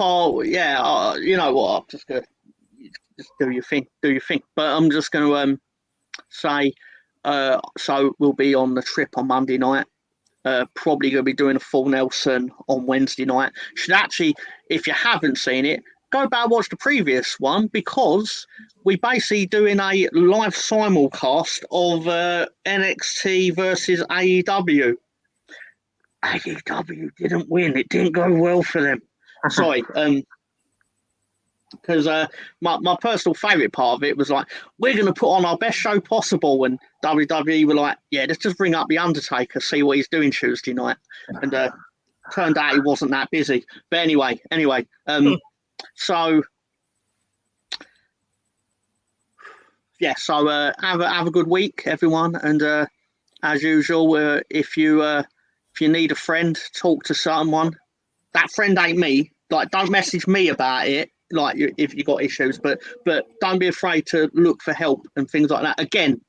I'll. You know what? I'm just gonna just do your thing. But I'm just gonna say. So we'll be on the trip on Monday night. Probably going to be doing a full Nelson on Wednesday night. Should actually, if you haven't seen it, go back and watch the previous one, because we basically doing a live simulcast of NXT versus AEW. AEW didn't win. It didn't go well for them. Sorry. Because my personal favourite part of it was like, we're going to put on our best show possible, and WWE were like, let's just bring up The Undertaker, see what he's doing Tuesday night. And turned out he wasn't that busy. But anyway, so have a good week, everyone. And as usual, if you if you need a friend, talk to someone. That friend ain't me. Like, don't message me about it. Like, if you got issues, but don't be afraid to look for help and things like that. Again,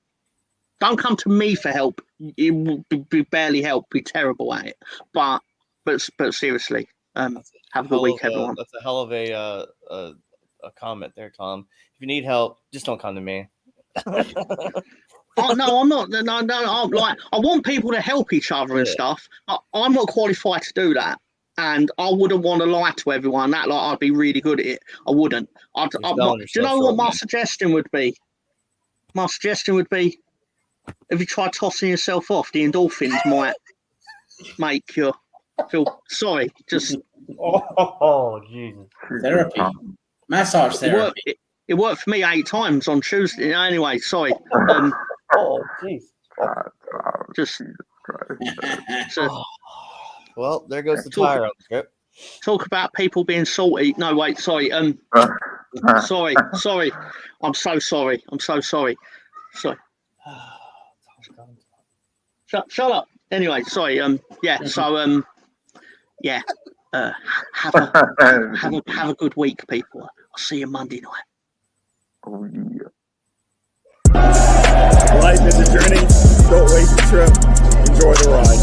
don't come to me for help. You will be barely help. Be terrible at it. But seriously, have a good week, everyone. That's a hell of a comment there, Tom. If you need help, just don't come to me. Oh, no, I'm not. No. I'm like, I want people to help each other and stuff. I'm not qualified to do that, and I wouldn't want to lie to everyone. That like I'd be really good at it. I wouldn't. Do you know what my suggestion would be? My suggestion would be, if you try tossing yourself off, the endorphins might make you feel sorry. Just Jesus. Therapy, massage therapy. It worked for me 8 times on Tuesday. Anyway, sorry. Oh, jeez. Just. Well, there goes the tire on the script. Talk about people being salty. No, wait, sorry. Sorry. I'm so sorry. Sorry. Shut up. Anyway, sorry. Yeah. So yeah. Have a good week, people. I'll see you Monday night. Oh yeah. Life is a journey. Don't waste the trip. Enjoy the ride.